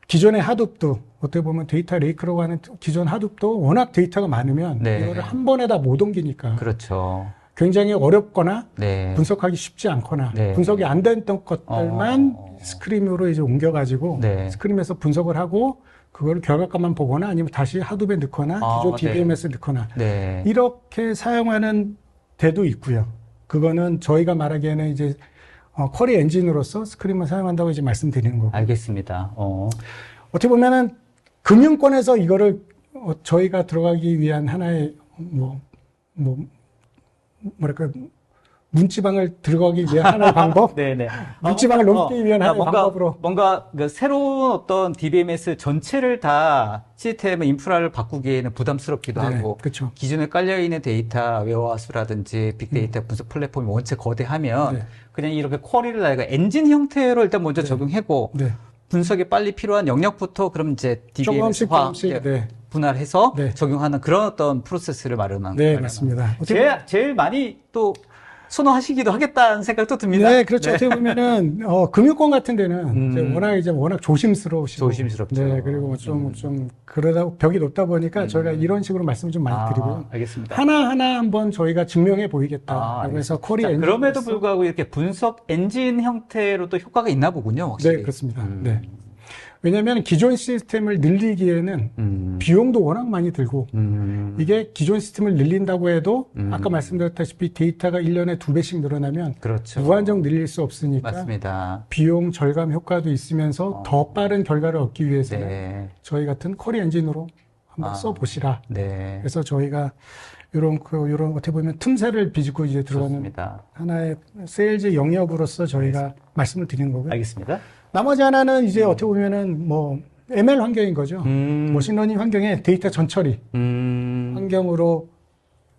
B: 기존의 하둡도 어떻게 보면 데이터 레이크라고 하는 기존 하둡도 워낙 데이터가 많으면
A: 네.
B: 이거를 한 번에 다 못 옮기니까
A: 그렇죠.
B: 굉장히 어렵거나
A: 네.
B: 분석하기 쉽지 않거나
A: 네.
B: 분석이 안 됐던 것들만 스크림으로 이제 옮겨가지고
A: 네.
B: 스크림에서 분석을 하고 그걸 결과값만 보거나 아니면 다시 하둡에 넣거나 기존 DBMS에 넣거나
A: 네.
B: 이렇게 사용하는 데도 있고요. 그거는 저희가 말하기에는 이제 쿼리 엔진으로서 스크림을 사용한다고 이제 말씀드리는 거고.
A: 알겠습니다.
B: 어떻게 보면은 금융권에서 이거를 저희가 들어가기 위한 하나의 뭐랄까 문지방을 들어가기 위한 하나의 방법.
A: 네네.
B: 문지방을 넘기 위한 하나의 방법으로.
A: 뭔가 그 새로운 어떤 DBMS 전체를 다 시스템의 인프라를 바꾸기에는 부담스럽기도
B: 네,
A: 하고.
B: 그렇죠.
A: 기존에 깔려있는 데이터 웨어하우스라든지 빅데이터 분석 플랫폼이 원체 거대하면
B: 네.
A: 그냥 이렇게 쿼리를 나가 엔진 형태로 일단 먼저 적용하고
B: 네.
A: 분석이 빨리 필요한 영역부터 그럼 이제 DBMS화
B: 조금씩 네.
A: 분할해서
B: 네.
A: 적용하는 그런 어떤 프로세스를 마련한
B: 네,
A: 거예요.
B: 맞습니다.
A: 제일 많이 또 선호하시기도 하겠다는 생각도 듭니다.
B: 네, 그렇죠. 어떻게 보면은 금융권 같은 데는 워낙 조심스러우시고
A: 조심스럽죠.
B: 네, 그리고 좀 그러다 벽이 높다 보니까 저희가 이런 식으로 말씀을 좀 많이 드리고요.
A: 알겠습니다.
B: 하나하나 한번 저희가 증명해 보이겠다. 그래서 쿼리 엔진
A: 그럼에도 불구하고 이렇게 분석 엔진 형태로 또 효과가 있나 보군요, 확실히.
B: 네, 그렇습니다. 네. 왜냐하면 기존 시스템을 늘리기에는 비용도 워낙 많이 들고 이게 기존 시스템을 늘린다고 해도 아까 말씀드렸다시피 데이터가 1년에 2배씩 늘어나면
A: 그렇죠.
B: 무한정 늘릴 수 없으니까
A: 맞습니다.
B: 비용 절감 효과도 있으면서 더 빠른 결과를 얻기 위해서는
A: 네.
B: 저희 같은 쿼리 엔진으로 한번 써보시라.
A: 네.
B: 그래서 저희가 요런 어떻게 보면 틈새를 비집고 이제 들어가는
A: 좋습니다.
B: 하나의 세일즈 영역으로서 저희가 말씀을 드리는 거고요.
A: 알겠습니다.
B: 나머지 하나는 이제 어떻게 보면은 ML 환경인 거죠. 머신러닝 환경에 데이터 전처리 환경으로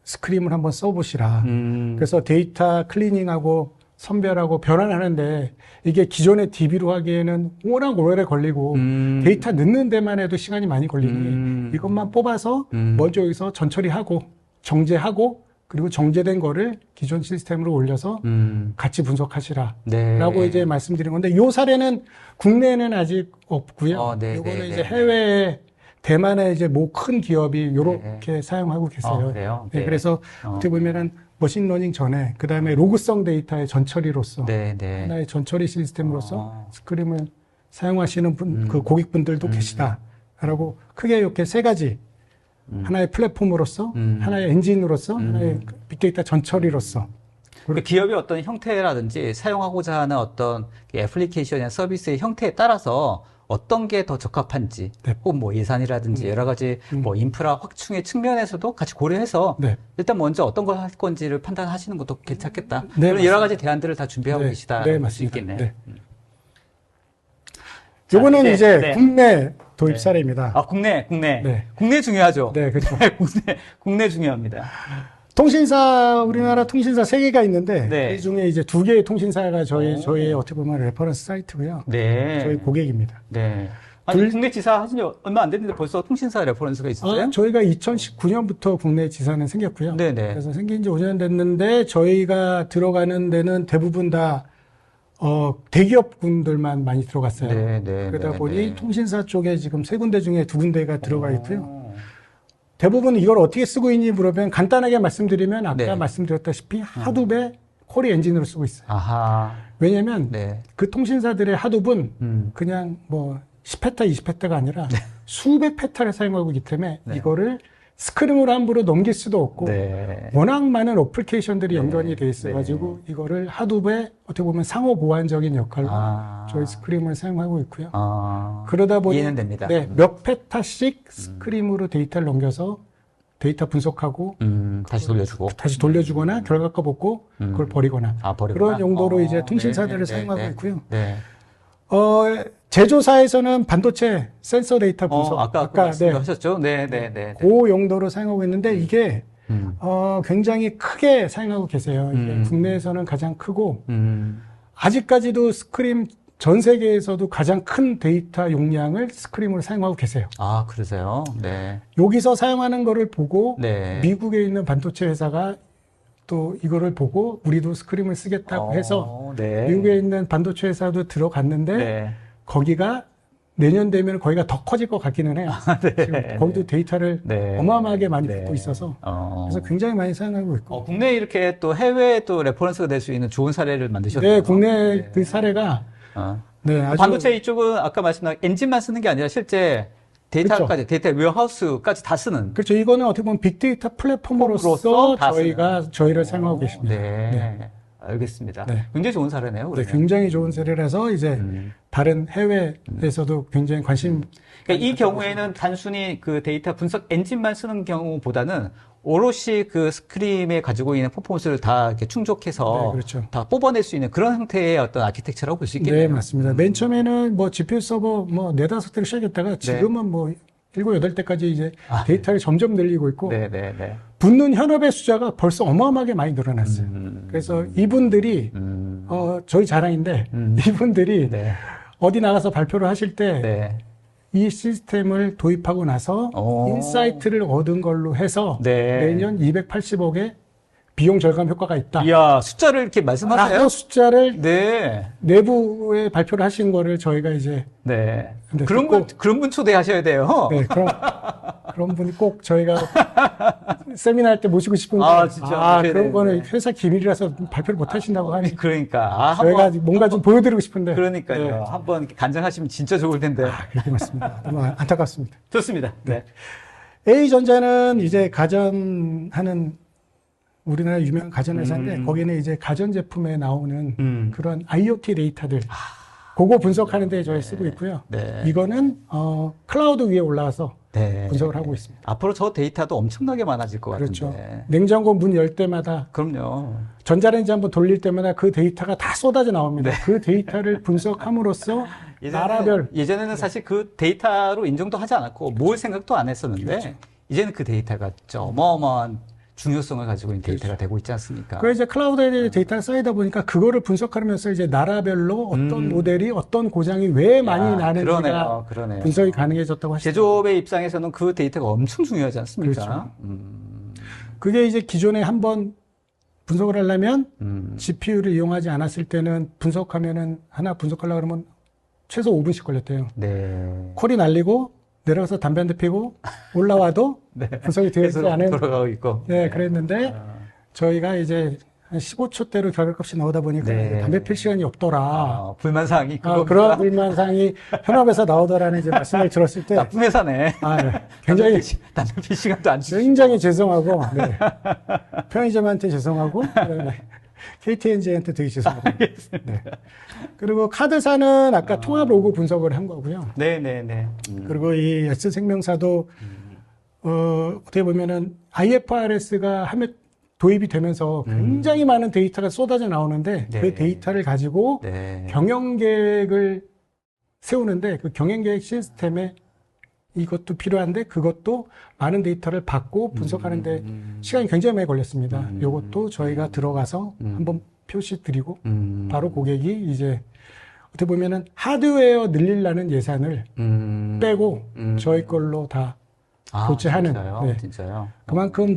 B: 스크림을 한번 써보시라. 그래서 데이터 클리닝하고 선별하고 변환하는데 이게 기존의 DB로 하기에는 워낙 오래 걸리고 데이터 넣는 데만 해도 시간이 많이 걸리니 이것만 뽑아서 먼저 여기서 전처리하고 정제하고 그리고 정제된 거를 기존 시스템으로 올려서 같이 분석하시라.
A: 네.
B: 라고 이제 말씀드린 건데, 요 사례는 국내에는 아직 없고요.
A: 네,
B: 요거는
A: 네,
B: 이제
A: 네.
B: 해외에 대만의 이제 큰 기업이 요렇게 사용하고 계세요.
A: 그래요?
B: 네,
A: 네.
B: 그래서 어떻게 보면은 머신러닝 전에, 그 다음에 로그성 데이터의 전처리로서,
A: 네, 네.
B: 하나의 전처리 시스템으로서 스크림을 사용하시는 그 고객분들도 계시다. 라고 크게 이렇게 세 가지. 하나의 플랫폼으로서, 하나의 엔진으로서, 하나의 빅데이터 전처리로서
A: 그러니까 기업의 어떤 형태라든지 사용하고자 하는 어떤 애플리케이션이나 서비스의 형태에 따라서 어떤 게 더 적합한지,
B: 네.
A: 혹은 뭐 예산이라든지 여러 가지 뭐 인프라 확충의 측면에서도 같이 고려해서
B: 네.
A: 일단 먼저 어떤 걸 할 건지를 판단하시는 것도 괜찮겠다.
B: 네,
A: 그런 여러 가지 대안들을 다 준비하고
B: 네.
A: 계시다.
B: 네,
A: 볼 수
B: 맞습니다.
A: 있겠네요.
B: 네.
A: 자,
B: 이거는 이제
A: 네.
B: 국내 도입
A: 네.
B: 사례입니다.
A: 아, 국내.
B: 네.
A: 국내 중요하죠.
B: 네, 그렇죠.
A: 국내 중요합니다.
B: 통신사, 우리나라 통신사 3개가 있는데,
A: 네.
B: 그 중에 이제 2개의 통신사가 저희의 어떻게 보면 레퍼런스 사이트고요.
A: 네.
B: 저희 고객입니다.
A: 네. 아니, 국내 지사 하신 지 얼마 안 됐는데 벌써 통신사 레퍼런스가 있었어요?
B: 저희가 2019년부터 국내 지사는 생겼고요.
A: 네네.
B: 그래서 생긴 지 5년 됐는데, 저희가 들어가는 데는 대부분 다, 대기업군들만 많이 들어갔어요.
A: 네.
B: 그러다
A: 네,
B: 보니
A: 네.
B: 통신사 쪽에 지금 3군데 중에 2군데가 들어가 있고요. 대부분 이걸 어떻게 쓰고 있니 물어보면 간단하게 말씀드리면 아까
A: 네.
B: 말씀드렸다시피 하둡의 쿼리 엔진으로 쓰고 있어요.
A: 아하.
B: 왜냐면
A: 네.
B: 그 통신사들의 하둡은 그냥 뭐 10페타, 20페타가 아니라 수백 페타를 사용하고 있기 때문에
A: 네.
B: 이거를 스크림으로 함부로 넘길 수도 없고
A: 네.
B: 워낙 많은 어플리케이션들이 연결이 돼
A: 네.
B: 있어가지고 이거를 하둡의 어떻게 보면 상호 보완적인 역할로 저희 스크림을 사용하고 있고요. 그러다 보니
A: 이해는 됩니다.
B: 네, 몇 페타씩 스크림으로 데이터를 넘겨서 데이터 분석하고
A: 다시 돌려주고.
B: 다시 돌려주거나 결과가 뽑고 그걸 버리거나
A: 버리구나.
B: 그런 용도로 이제
A: 네,
B: 통신사들을
A: 네,
B: 사용하고
A: 네,
B: 있고요.
A: 네.
B: 제조사에서는 반도체 센서 데이터 분석
A: 아까 말씀하셨죠? 네.
B: 그 용도로 사용하고 있는데 이게 굉장히 크게 사용하고 계세요. 이게 국내에서는 가장 크고 아직까지도 스크림 전 세계에서도 가장 큰 데이터 용량을 스크림으로 사용하고 계세요.
A: 아, 그러세요? 네.
B: 여기서 사용하는 거를 보고
A: 네.
B: 미국에 있는 반도체 회사가 또 이거를 보고 우리도 스크림을 쓰겠다고 해서
A: 네.
B: 미국에 있는 반도체 회사도 들어갔는데
A: 네.
B: 거기가 내년 되면 거기가 더 커질 것 같기는 해요.
A: 네.
B: 지금 거기도 데이터를
A: 네.
B: 어마어마하게 많이
A: 네.
B: 받고 있어서 그래서 굉장히 많이 사용하고 있고.
A: 국내에 이렇게 또 해외에 또 레퍼런스가 될 수 있는 좋은 사례를 만드셨네요.
B: 네, 국내 그 사례가 네, 아주
A: 반도체 이쪽은 아까 말씀드린 엔진만 쓰는 게 아니라 실제 데이터까지, 데이터 웨어하우스까지 다 쓰는.
B: 그렇죠. 이거는 어떻게 보면 빅데이터 플랫폼으로서 저희를 사용하고 계십니다.
A: 네. 알겠습니다.
B: 네.
A: 굉장히 좋은 사례네요.
B: 네, 굉장히 좋은 사례라서 이제 다른 해외에서도 굉장히 관심.
A: 그러니까 이 경우에는 단순히 그 데이터 분석 엔진만 쓰는 경우보다는 오롯이 그 스크림에 가지고 있는 퍼포먼스를 다 이렇게 충족해서
B: 네, 그렇죠.
A: 다 뽑아낼 수 있는 그런 형태의 어떤 아키텍처라고 볼 수 있겠네요.
B: 네, 맞습니다. 맨 처음에는 뭐 GPU 서버 뭐 4-5대를 시작했다가 지금은 뭐 7, 8대까지 이제 데이터를 점점 늘리고 있고
A: 네.
B: 붙는 현업의 숫자가 벌써 어마어마하게 많이 늘어났어요. 그래서 이분들이 저희 자랑인데 이분들이
A: 네.
B: 어디 나가서 발표를 하실 때
A: 네.
B: 이 시스템을 도입하고 나서 인사이트를 얻은 걸로 해서 내년 280억의 비용 절감 효과가 있다.
A: 이야, 숫자를 이렇게 말씀하세요?
B: 숫자를
A: 네.
B: 내부에 발표를 하신 거를 저희가 이제
A: 네.
B: 근데
A: 그런 분 초대하셔야 돼요.
B: 네, 그런 분이 꼭 저희가 세미나 할 때 모시고 싶은데
A: 진짜.
B: 그런 거는 회사 기밀이라서 발표를 못 하신다고 하니
A: 그러니까
B: 저희가 뭔가 좀 보여드리고 싶은데
A: 그러니까요.
B: 네.
A: 한번 간증하시면 진짜 좋을 텐데.
B: 그렇게 맞습니다. 너무 안타깝습니다.
A: 좋습니다. 네.
B: A전자는 이제 가전하는 우리나라 유명한 가전회사인데 거기는 이제 가전제품에 나오는 그런 IoT 데이터들 그거 분석하는 데 저희 쓰고 있고요.
A: 네.
B: 이거는 클라우드 위에 올라와서
A: 네.
B: 분석을 하고 있습니다.
A: 앞으로 저 데이터도 엄청나게 많아질 것
B: 그렇죠.
A: 같은데.
B: 냉장고 문 열 때마다
A: 그럼요.
B: 전자레인지 한번 돌릴 때마다 그 데이터가 다 쏟아져 나옵니다. 그 데이터를 분석함으로써 나라별
A: 예전에는 사실 그 데이터로 인정도 하지 않았고 모을 생각도 안 했었는데
B: 그렇죠.
A: 이제는 그 데이터가 진짜 어마어마한 중요성을 가지고 있는 데이터가 되고 있지 않습니까?
B: 그 이제 클라우드에 데이터가 쌓이다 보니까 그거를 분석하면서 이제 나라별로 어떤 모델이 어떤 고장이 왜 많이 나는지가
A: 그러네요.
B: 분석이 가능해졌다고 하시죠.
A: 제조업의 입장에서는 그 데이터가 엄청 중요하지 않습니까?
B: 그렇죠. 그게 이제 기존에 한번 분석을 하려면 GPU를 이용하지 않았을 때는 분석하면은 하나 분석하려고 그러면 최소 5분씩 걸렸대요.
A: 네.
B: 콜이 날리고 내려가서 담배 한 대 피고 올라와도 분석이 되지 않은
A: 돌아가고 있고.
B: 네, 그랬는데 저희가 이제 한 15초대로 결과값이 나오다 보니까 담배 필 시간이 없더라.
A: 불만사항이
B: 그런 불만사항이 현업에서 나오더라는 이제 말씀을 들었을 때
A: 나쁜 회사네.
B: 굉장히
A: 담배 필 시간도 안 주고.
B: 굉장히 죄송하고 편의점한테 죄송하고 KTNG한테 되게 죄송합니다. 네. 그리고 카드사는 아까 통합 로고 분석을 한 거고요.
A: 네네네.
B: 그리고 이 S생명사도 어떻게 보면은 IFRS가 도입이 되면서 굉장히 많은 데이터가 쏟아져 나오는데
A: 네.
B: 그 데이터를 가지고
A: 네.
B: 경영계획을 세우는데 그 경영계획 시스템에 이것도 필요한데 그것도 많은 데이터를 받고 분석하는데 시간이 굉장히 많이 걸렸습니다. 이것도 저희가 들어가서 한번 표시 드리고 바로 고객이 이제 어떻게 보면은 하드웨어 늘리려는 예산을 빼고 저희 걸로 다 교체하는.
A: 진짜요?
B: 네.
A: 진짜요?
B: 그만큼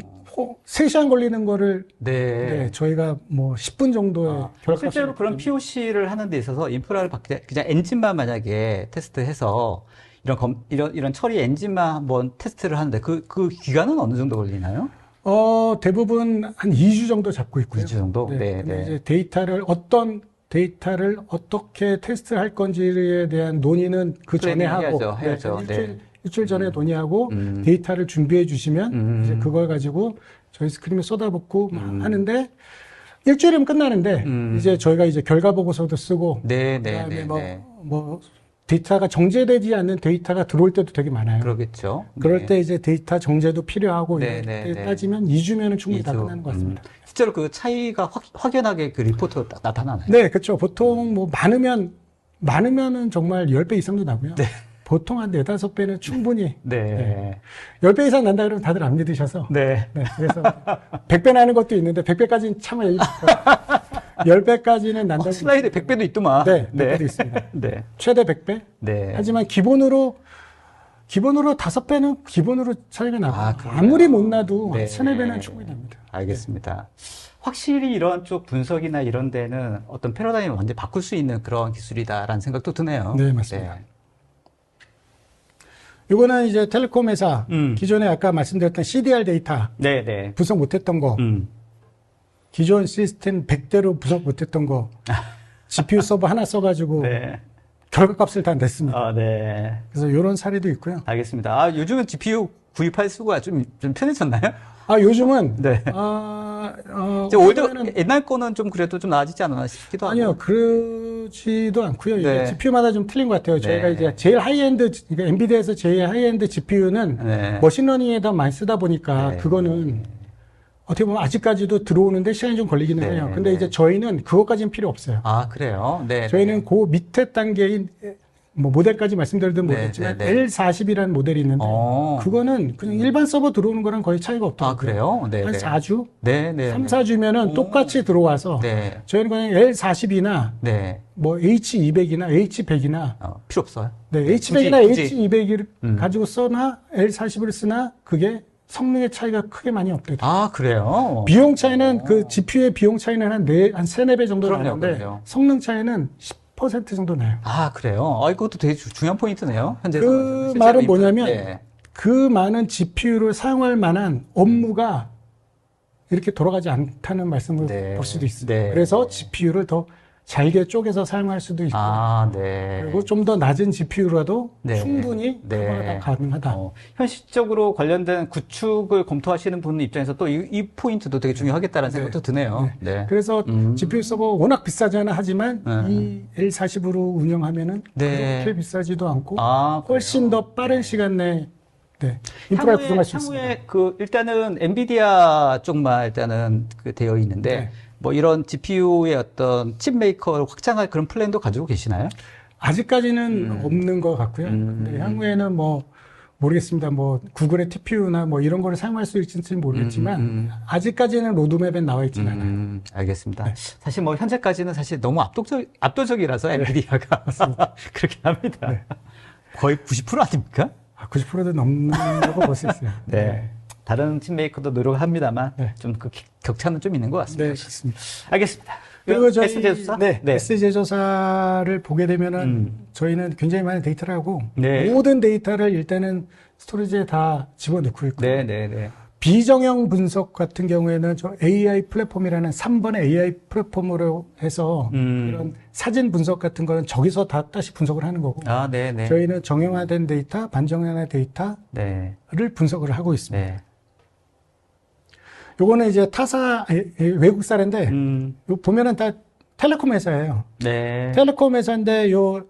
B: 3시간 걸리는 거를
A: 네.
B: 네, 저희가 뭐 10분 정도에
A: 실제로 그런 POC를 하는 데 있어서 인프라를 그냥 엔진만 만약에 테스트해서 이런 처리 엔진만 한번 테스트를 하는데 그 기간은 어느 정도 걸리나요?
B: 대부분 한 2주 정도 잡고 있고요.
A: 2주 정도?
B: 네. 근데 이제 어떤 데이터를 어떻게 테스트를 할 건지에 대한 논의는 그 전에 하고
A: 해야죠.
B: 일주일 전에 논의하고 데이터를 준비해 주시면 이제 그걸 가지고 저희 스크림에 쏟아붓고 하는데 일주일이면 끝나는데 이제 저희가 이제 결과 보고서도 쓰고 그다음에 뭐 데이터가 정제되지 않는 데이터가 들어올 때도 되게 많아요.
A: 그러겠죠.
B: 그럴 때 이제 데이터 정제도 필요하고 이럴 때 따지면 2주면은 충분히 다 끝나는 것 같습니다.
A: 실제로 그 차이가 확연하게 그 리포트가 딱 나타나나요?
B: 네, 그렇죠. 보통 뭐 많으면은 정말 10배 이상도 나고요.
A: 네.
B: 보통 한 4-5배는 충분히.
A: 네.
B: 10배 이상 난다 그러면 다들 안 믿으셔서.
A: 네.
B: 그래서 100배 나는 것도 있는데 100배까지는 참아 얘기 10배까지는 난다.
A: 슬라이드 100배도 있더만.
B: 네, 100배도 있습니다.
A: 네.
B: 최대 100배?
A: 네.
B: 하지만 기본으로 5배는 기본으로 차이가 나고 아무리 못 나도 3-4배는 충분히 납니다.
A: 알겠습니다. 확실히 이런 쪽 분석이나 이런 데는 어떤 패러다임을 완전히 바꿀 수 있는 그런 기술이다라는 생각도 드네요.
B: 네, 맞습니다. 이거는 이제 텔레콤 회사 기존에 아까 말씀드렸던 CDR 데이터 분석 못했던 거 기존 시스템 100대로 분석 못했던 거 GPU 서버 하나 써가지고 결과값을 다 냈습니다. 그래서 이런 사례도 있고요.
A: 알겠습니다. 요즘은 GPU 구입할 수가 좀 편해졌나요?
B: 요즘은
A: 옛날 거는 좀 그래도 좀 나아지지 않았나 싶기도 하고.
B: 아니요, 그러지도 않고요. 이게 GPU마다 좀 틀린 것 같아요. 저희가 이제 제일 하이엔드, 그러니까 엔비디아에서 제일 하이엔드 GPU는 머신러닝에 더 많이 쓰다 보니까 그거는 어떻게 보면 아직까지도 들어오는데 시간이 좀 걸리기는 해요. 근데 이제 저희는 그것까지는 필요 없어요.
A: 그래요?
B: 저희는 그 밑에 단계인 뭐 모델까지 말씀드리든 모르겠지만 L40이라는 모델이 있는데 그거는 그냥 일반 서버 들어오는 거랑 거의 차이가 없더라고요.
A: 그래요?
B: 한 4주? 3, 4주면은 똑같이 들어와서 저희는 그냥 L40이나 뭐 H200이나 H100이나
A: 필요 없어요.
B: H100이나 H200을 가지고 써나 L40을 쓰나 그게 성능의 차이가 크게 많이 없대요.
A: 그래요?
B: 비용 차이는 그 GPU의 비용 차이는 한 3-4배 정도 나는데 성능 차이는 10% 정도 나요.
A: 그래요? 이것도 되게 중요한 포인트네요. 현재
B: 그 말은 뭐냐면 그 많은 GPU를 사용할 만한 업무가 이렇게 돌아가지 않다는 말씀을 볼 수도 있습니다. 그래서 GPU를 더 잘게 쪼개서 사용할 수도 있고 그리고 좀 더 낮은 GPU라도 충분히 커버가 가능하다.
A: 현실적으로 관련된 구축을 검토하시는 분 입장에서 또 이 포인트도 되게 중요하겠다는 생각도 드네요.
B: 그래서 GPU 서버 워낙 비싸잖아 하지만 이 L40으로 운영하면은 그렇게 비싸지도 않고 훨씬 더 빠른 시간 내에 인프라를 구성할 수 있습니다.
A: 향후에 일단은 엔비디아 쪽만 일단은 되어 있는데 뭐 이런 GPU의 어떤 칩 메이커를 확장할 그런 플랜도 가지고 계시나요?
B: 아직까지는 없는 것 같고요. 근데 향후에는 뭐 모르겠습니다. 뭐 구글의 TPU나 뭐 이런 거를 사용할 수 있을지는 모르겠지만 아직까지는 로드맵에 나와 있지는 않아요.
A: 알겠습니다. 사실 뭐 현재까지는 사실 너무 압도적이라서 엔비디아가 그렇게 합니다. 거의 90% 아닙니까?
B: 90%도 넘는다고 볼 수 있어요.
A: 다른 칩 메이커도 노력을 합니다만 좀 그 격차는 좀 있는 것 같습니다.
B: 네, 그렇습니다.
A: 알겠습니다.
B: 그리고 저희
A: S제조사?
B: S제조사를 보게 되면은 저희는 굉장히 많은 데이터를 하고 모든 데이터를 일단은 스토리지에 다 집어넣고 있고 비정형 분석 같은 경우에는 저 AI 플랫폼이라는 3번의 AI 플랫폼으로 해서 그런 사진 분석 같은 거는 저기서 다시 분석을 하는 거고 저희는 정형화된 데이터, 반정형화된 데이터를 분석을 하고 있습니다. 요거는 이제 타사 외국 사례인데 요 보면은 다 텔레콤 회사예요.
A: 네.
B: 텔레콤 회사인데 요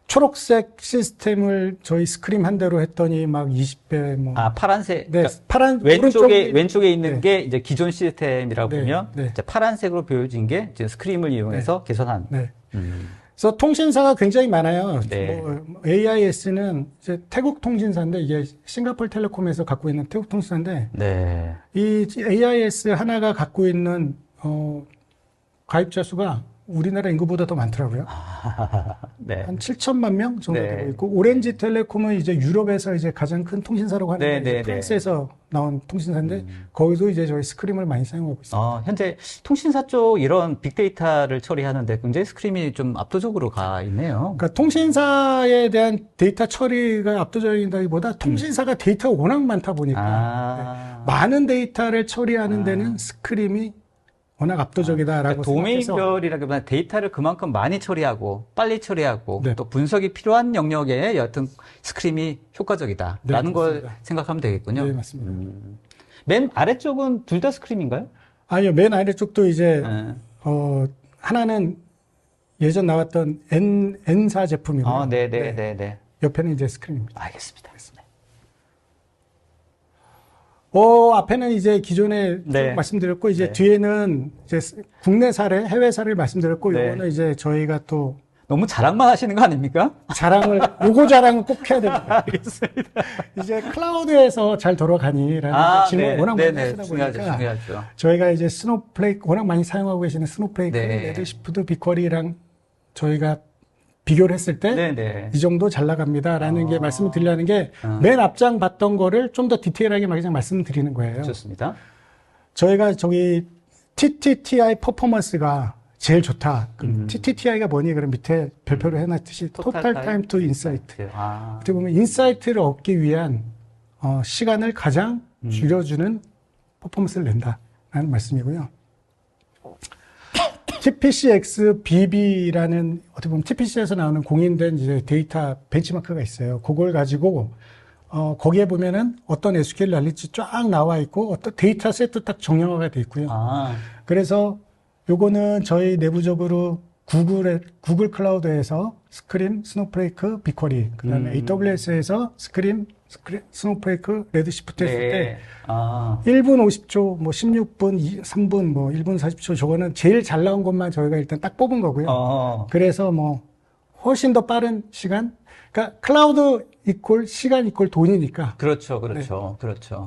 B: 초록색 시스템을 저희 스크림 한 대로 했더니 막 20배 뭐.
A: 아, 파란색.
B: 네,
A: 그러니까
B: 파란
A: 왼쪽에 있는
B: 네.
A: 게 이제 기존 시스템이라고
B: 네,
A: 보면
B: 네.
A: 이제 파란색으로 보여진 게 이제 스크림을 이용해서 개선한.
B: 네. 그래서 통신사가 굉장히 많아요.
A: 네.
B: 뭐 AIS는 이제 태국 통신사인데 이게 싱가포르 텔레콤에서 갖고 있는 태국 통신사인데
A: 네.
B: 이 AIS 하나가 갖고 있는 가입자 수가 우리나라 인구보다 더 많더라고요.
A: 네.
B: 한 7천만 명 정도
A: 네.
B: 되고 있고 오렌지 텔레콤은 이제 유럽에서 이제 가장 큰 통신사라고 하는데
A: 네, 네,
B: 프랑스에서 나온 통신사인데 거기도 이제 저희 스크림을 많이 사용하고 있습니다.
A: 현재 통신사 쪽 이런 빅데이터를 처리하는데 굉장히 스크림이 좀 압도적으로 가 있네요.
B: 그러니까 통신사에 대한 데이터 처리가 압도적이다기보다 통신사가 데이터가 워낙 많다 보니까 많은 데이터를 처리하는 데는 스크림이 워낙 압도적이다라고
A: 그러니까 도메인별이라기보다 데이터를 그만큼 많이 처리하고 빨리 처리하고
B: 네.
A: 또 분석이 필요한 영역에 여튼 스크림이 효과적이다라는
B: 네,
A: 걸 생각하면 되겠군요.
B: 네, 맞습니다.
A: 맨 아래쪽은 둘 다 스크림인가요?
B: 아니요, 맨 아래쪽도 이제 하나는 예전 나왔던 N사 제품이고요.
A: 네.
B: 옆에는 이제 스크림입니다.
A: 알겠습니다.
B: 앞에는 이제 기존에 쭉 말씀드렸고, 이제 뒤에는 이제 국내 사례, 해외 사례를 말씀드렸고, 요거는 이제 저희가 또.
A: 너무 자랑만 하시는 거 아닙니까?
B: 요거 자랑은 꼭 해야 됩니다.
A: 알겠습니다.
B: 이제 클라우드에서 잘 돌아가니라는 질문 워낙 많이 하시다 보니까.
A: 중요하죠.
B: 저희가 이제 스노플레이크, 워낙 많이 사용하고 계시는 스노플레이크, 레드시프트, 빅쿼리랑 저희가 비교를 했을 때 이 정도 잘 나갑니다라는 게 말씀을 드리려는 게 맨 앞장 봤던 거를 좀 더 디테일하게 그냥 말씀드리는 거예요.
A: 좋습니다.
B: 저희가 저기 TTTI 퍼포먼스가 제일 좋다. TTTI가 뭐니? 그럼 밑에 별표를 해놨듯이 Total Time to Insight. 어떻게 보면 인사이트를 얻기 위한 시간을 가장 줄여주는 퍼포먼스를 낸다라는 말씀이고요. TPCX-BB라는 어떻게 보면 TPC에서 나오는 공인된 이제 데이터 벤치마크가 있어요. 그걸 가지고 거기에 보면은 어떤 SQL 날릴지 쫙 나와 있고 어떤 데이터 셋도 딱 정형화가 돼 있고요. 그래서 요거는 저희 내부적으로 구글 클라우드에서 스크림, 스노플레이크, 빅쿼리, 그다음에 AWS에서 스크림, 스노플레이크, 레드시프트 했을 때 1분 50초, 뭐 16분, 3분, 뭐 1분 40초 저거는 제일 잘 나온 것만 저희가 일단 딱 뽑은 거고요. 그래서 뭐 훨씬 더 빠른 시간, 그러니까 클라우드 이퀄 시간 이퀄 돈이니까.
A: 그렇죠.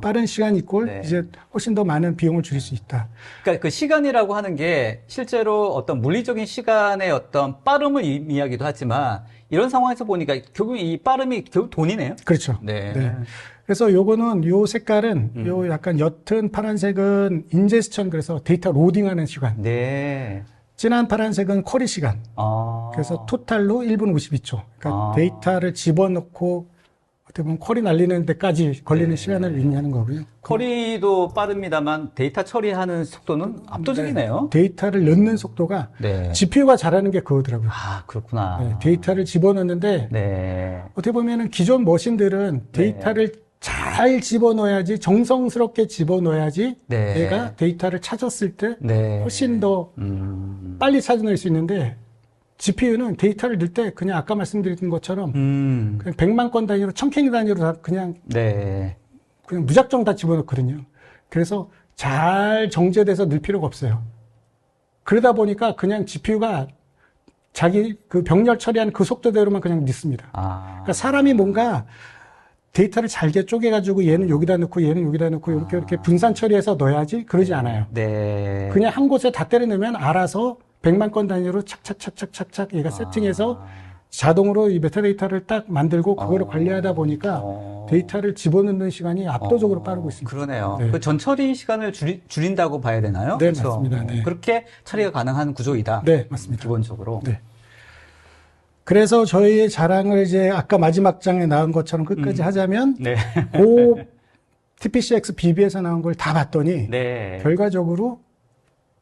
B: 빠른 시간 이퀄 이제 훨씬 더 많은 비용을 줄일 수 있다.
A: 그러니까 그 시간이라고 하는 게 실제로 어떤 물리적인 시간의 어떤 빠름을 의미하기도 하지만 이런 상황에서 보니까 결국 이 빠름이 결국 돈이네요.
B: 그렇죠. 네. 그래서 요거는 요 색깔은 요 약간 옅은 파란색은 인제스천 그래서 데이터 로딩하는 시간. 진한 파란색은 쿼리 시간. 그래서 토탈로 1분 52초. 그러니까 데이터를 집어넣고 어떻게 보면 쿼리 날리는 데까지 걸리는 시간을 의미하는 거고요.
A: 쿼리도 빠릅니다만 데이터 처리하는 속도는 압도적이네요.
B: 데이터를 넣는 속도가 GPU가 잘하는 게 그거더라고요.
A: 그렇구나.
B: 데이터를 집어넣는데 어떻게 보면은 기존 머신들은 데이터를 잘 집어넣어야지 정성스럽게 집어넣어야지 얘가 데이터를 찾았을 때 훨씬 더 빨리 찾아낼 수 있는데 GPU는 데이터를 넣을 때 그냥 아까 말씀드린 것처럼 그냥 100만 건 단위로 1000캔 단위로 다 그냥 무작정 다 집어넣거든요. 그래서 잘 정제돼서 넣을 필요가 없어요. 그러다 보니까 그냥 GPU가 자기 그 병렬 처리하는 그 속도대로만 그냥 넣습니다. 그러니까 사람이 뭔가 데이터를 잘게 쪼개가지고 얘는 여기다 넣고 얘는 여기다 넣고 이렇게 분산 처리해서 넣어야지 그러지 않아요. 그냥 한 곳에 다 때려 넣으면 알아서 100만 건 단위로 착착착착착착 얘가 세팅해서 자동으로 이 메타데이터를 딱 만들고 그거를 관리하다 보니까 데이터를 집어넣는 시간이 압도적으로 빠르고 있습니다.
A: 그러네요. 그 전처리 시간을 줄인다고 봐야 되나요?
B: 네, 그렇죠? 맞습니다.
A: 그렇게 처리가 가능한 구조이다.
B: 네, 맞습니다.
A: 기본적으로.
B: 그래서 저희의 자랑을 이제 아까 마지막 장에 나온 것처럼 끝까지 하자면 그 TPCX BB에서 나온 걸 다 봤더니 결과적으로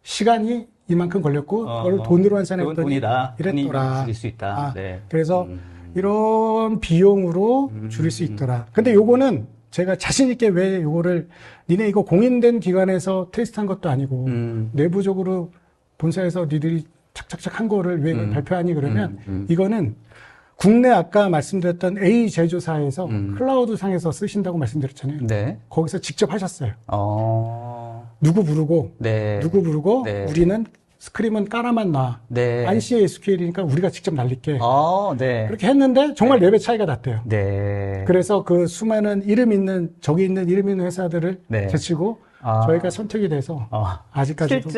B: 시간이 이만큼 걸렸고 그걸 돈으로 환산했더니 이랬더라.
A: 줄일 수 있다.
B: 그래서 이런 비용으로 줄일 수 있더라. 근데 요거는 제가 자신 있게 왜 이거를 니네 이거 공인된 기관에서 테스트한 것도 아니고 내부적으로 본사에서 니들이 착착착 한 거를 왜 이걸 발표하니 그러면 이거는 국내 아까 말씀드렸던 A 제조사에서 클라우드 상에서 쓰신다고 말씀드렸잖아요.
A: 네.
B: 거기서 직접 하셨어요. 누구 부르고
A: 네.
B: 누구 부르고
A: 네.
B: 우리는 스크림은 깔아만 놔.
A: 네.
B: 안CA SQL이니까 우리가 직접 날릴게.
A: 네.
B: 그렇게 했는데 정말
A: 네.
B: 4배 차이가 났대요.
A: 네.
B: 그래서 그 수많은 저기 있는 이름 있는 회사들을
A: 네.
B: 제치고 저희가 선택이 돼서 아직까지도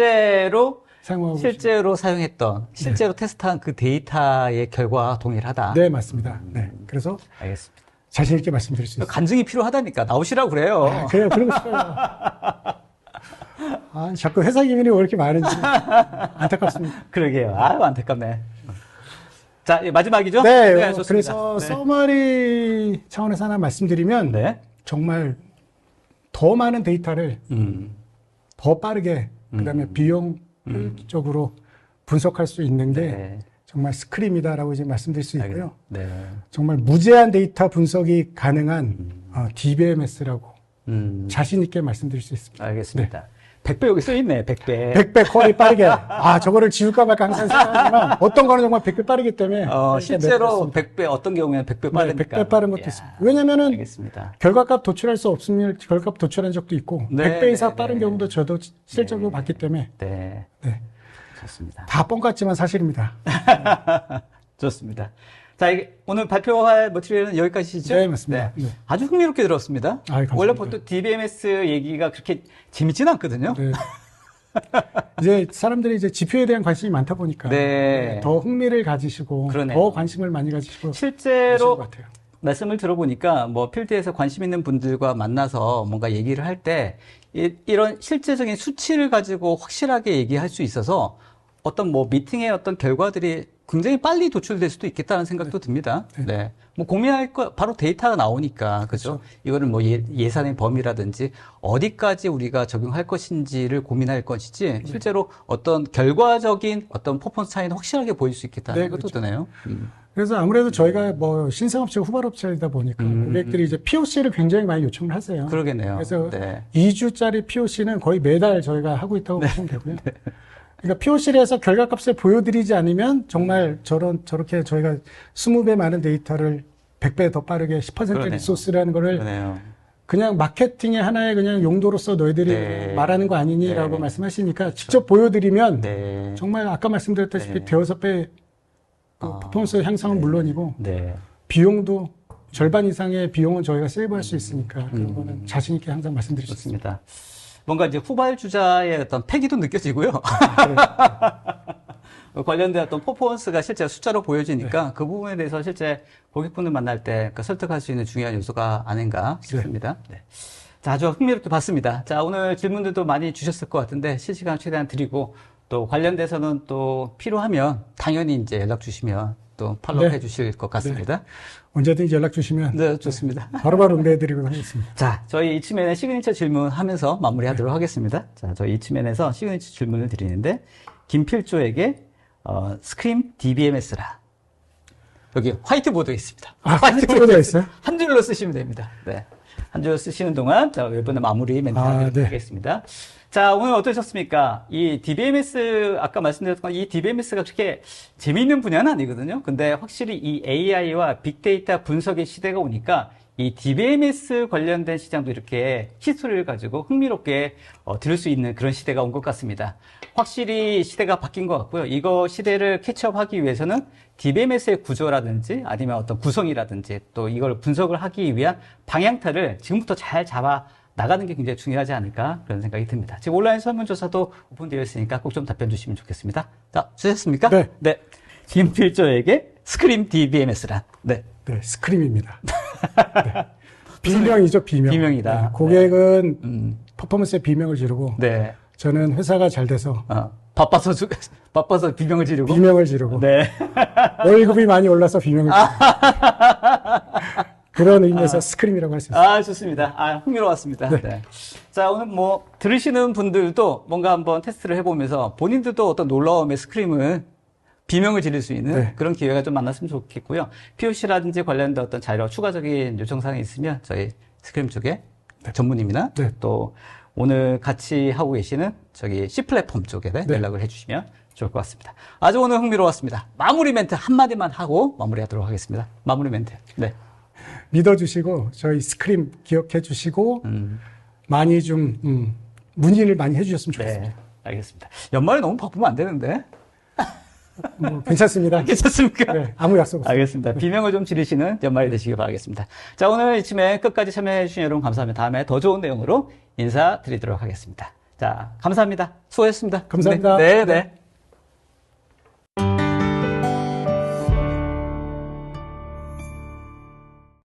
A: 실제로 사용했던, 실제로 테스트한 그 데이터의 결과와 동일하다.
B: 네, 맞습니다. 네. 그래서
A: 알겠습니다.
B: 자신 있게 말씀드릴 수 있습니다.
A: 간증이 필요하다니까 나오시라고 그래요.
B: 그래요. 그러고 싶어요. 자꾸 회사 기밀이 왜 이렇게 많은지 안타깝습니다.
A: 그러게요. 아유, 안타깝네. 자, 마지막이죠?
B: 네,
A: 좋습니다.
B: 그래서
A: 네.
B: 서머리 차원에서 하나 말씀드리면
A: 네.
B: 정말 더 많은 데이터를 더 빠르게 그다음에 비용적으로 분석할 수 있는 게
A: 네.
B: 정말 스크림이다라고 이제 말씀드릴 수 있고요.
A: 네.
B: 정말 무제한 데이터 분석이 가능한 DBMS라고 자신 있게 말씀드릴 수 있습니다.
A: 알겠습니다. 100배 여기 써있네, 100배.
B: 100배 콜이 빠르게. 저거를 지울까 말까 항상 생각하지만 어떤 거는 정말 100배 빠르기 때문에.
A: 실제로 100배, 어떤 경우에는 100배 빠르니까.
B: 100배 빠른 것도 있습니다. 왜냐면은
A: 알겠습니다.
B: 결과값 도출할 수 없으면 결과값 도출한 적도 있고
A: 네,
B: 100배 이상
A: 네,
B: 빠른
A: 네.
B: 경우도 저도 실적으로 봤기 때문에.
A: 네.
B: 네.
A: 좋습니다.
B: 다 뻥 같지만 사실입니다.
A: 좋습니다. 자, 오늘 발표할 머티리얼은 여기까지죠?
B: 네, 맞습니다. 네.
A: 아주 흥미롭게 들었습니다.
B: 감사합니다.
A: 원래 보통 DBMS 얘기가 그렇게 재밌지는 않거든요.
B: 네. 이제 사람들이 이제 지표에 대한 관심이 많다 보니까
A: 네.
B: 더 흥미를 가지시고
A: 그러네요.
B: 더 관심을 많이 가지시고
A: 실제로
B: 것 같아요.
A: 말씀을 들어보니까 뭐 필드에서 관심 있는 분들과 만나서 뭔가 얘기를 할 때 이런 실제적인 수치를 가지고 확실하게 얘기할 수 있어서 어떤 뭐 미팅의 어떤 결과들이 굉장히 빨리 도출될 수도 있겠다는 생각도 듭니다. 네. 뭐 고민할 거 바로 데이터가 나오니까 그죠? 이거는 뭐 예산의 범위라든지 어디까지 우리가 적용할 것인지를 고민할 것이지 실제로 어떤 결과적인 어떤 퍼포먼스 차이는 확실하게 보일 수 있겠다는 생각도 드네요.
B: 그래서 아무래도 저희가 뭐 신생업체 후발업체이다 보니까 고객들이 이제 POC를 굉장히 많이 요청을 하세요.
A: 그러겠네요.
B: 그래서
A: 네.
B: 2주짜리 POC는 거의 매달 저희가 하고 있다고 보시면 되고요. 그러니까 POC를 해서 결과값을 보여드리지 않으면 정말 저렇게 저희가 20배 많은 데이터를 100배 더 빠르게 10%
A: 그러네요.
B: 리소스라는 거를
A: 그러네요.
B: 그냥 마케팅의 하나의 그냥 용도로서 너희들이
A: 네.
B: 말하는 거 아니니라고
A: 네.
B: 말씀하시니까 직접 보여드리면
A: 네.
B: 정말 아까 말씀드렸다시피
A: 네.
B: 대여섯 배 퍼포먼스 향상은 물론이고
A: 네.
B: 비용도 절반 이상의 비용은 저희가 세이브할 수 있으니까 그런 거는 자신 있게 항상 말씀드릴 수 있습니다.
A: 좋습니다. 뭔가 이제 후발주자의 어떤 패기도 느껴지고요. 관련된 어떤 퍼포먼스가 실제 숫자로 보여지니까 그 부분에 대해서 실제 고객분들 만날 때 설득할 수 있는 중요한 요소가 아닌가 싶습니다. 네. 자, 아주 흥미롭게 봤습니다. 자, 오늘 질문들도 많이 주셨을 것 같은데 실시간 최대한 드리고 또 관련돼서는 또 필요하면 당연히 이제 연락 주시면 또 팔로우 해 주실 것 같습니다.
B: 언제든지 연락 주시면
A: 네, 좋습니다.
B: 바로바로 응대해드리도록 하겠습니다.
A: 자, 저희 이치맨의 시그니처 질문 하면서 마무리하도록 하겠습니다. 자, 저희 이치맨에서 시그니처 질문을 드리는데 김필조에게 스크림 DBMS라. 여기 화이트보드에 있습니다.
B: 화이트보드가 있어요?
A: 한 줄로 쓰시면 됩니다. 네. 한 줄로 쓰시는 동안 자, 웹번의 마무리 멘트 하겠습니다. 자, 오늘 어떠셨습니까? 이 DBMS, 아까 말씀드렸던 이 DBMS가 그렇게 재미있는 분야는 아니거든요. 근데 확실히 이 AI와 빅데이터 분석의 시대가 오니까 이 DBMS 관련된 시장도 이렇게 히스토리를 가지고 흥미롭게 들을 수 있는 그런 시대가 온 것 같습니다. 확실히 시대가 바뀐 것 같고요. 이거 시대를 캐치업하기 위해서는 DBMS의 구조라든지 아니면 어떤 구성이라든지 또 이걸 분석을 하기 위한 방향타를 지금부터 잘 잡아 나가는 게 굉장히 중요하지 않을까 그런 생각이 듭니다. 지금 온라인 설문조사도 오픈되어 있으니까 꼭 좀 답변 주시면 좋겠습니다. 자, 주셨습니까?
B: 네.
A: 네. 김필조에게 스크림 DBMS란. 네.
B: 네, 스크림입니다. 네. 비명이죠, 비명.
A: 비명이다.
B: 네, 고객은 퍼포먼스에 비명을 지르고
A: 네.
B: 저는 회사가 잘 돼서
A: 바빠서 비명을 지르고.
B: 비명을 지르고.
A: 네.
B: 월급이 많이 올라서 비명을 지르고. 그런 의미에서 스크림이라고 할 수 있습니다.
A: 아, 좋습니다. 아, 흥미로웠습니다. 네. 네. 자, 오늘 뭐, 들으시는 분들도 뭔가 한번 테스트를 해보면서 본인들도 어떤 놀라움의 스크림을 비명을 지를 수 있는 그런 기회가 좀 만났으면 좋겠고요. POC라든지 관련된 어떤 자료, 추가적인 요청사항이 있으면 저희 스크림 쪽에 전문입니다.
B: 네.
A: 또 오늘 같이 하고 계시는 저기 C 플랫폼 쪽에 연락을 해주시면 좋을 것 같습니다. 아주 오늘 흥미로웠습니다. 마무리 멘트 한마디만 하고 마무리하도록 하겠습니다. 마무리 멘트. 네.
B: 믿어주시고 저희 스크림 기억해 주시고 많이 좀 문의를 많이 해주셨으면 좋겠습니다.
A: 네, 알겠습니다. 연말에 너무 바쁘면 안 되는데.
B: 괜찮습니다.
A: 괜찮습니까?
B: 네, 아무 약속 없습니다.
A: 알겠습니다. 비명을 좀 지르시는 연말이 되시길 바라겠습니다. 자, 오늘 이쯤에 끝까지 참여해주신 여러분 감사합니다. 다음에 더 좋은 내용으로 인사드리도록 하겠습니다. 자, 감사합니다. 수고하셨습니다.
B: 감사합니다.
A: 네, 네.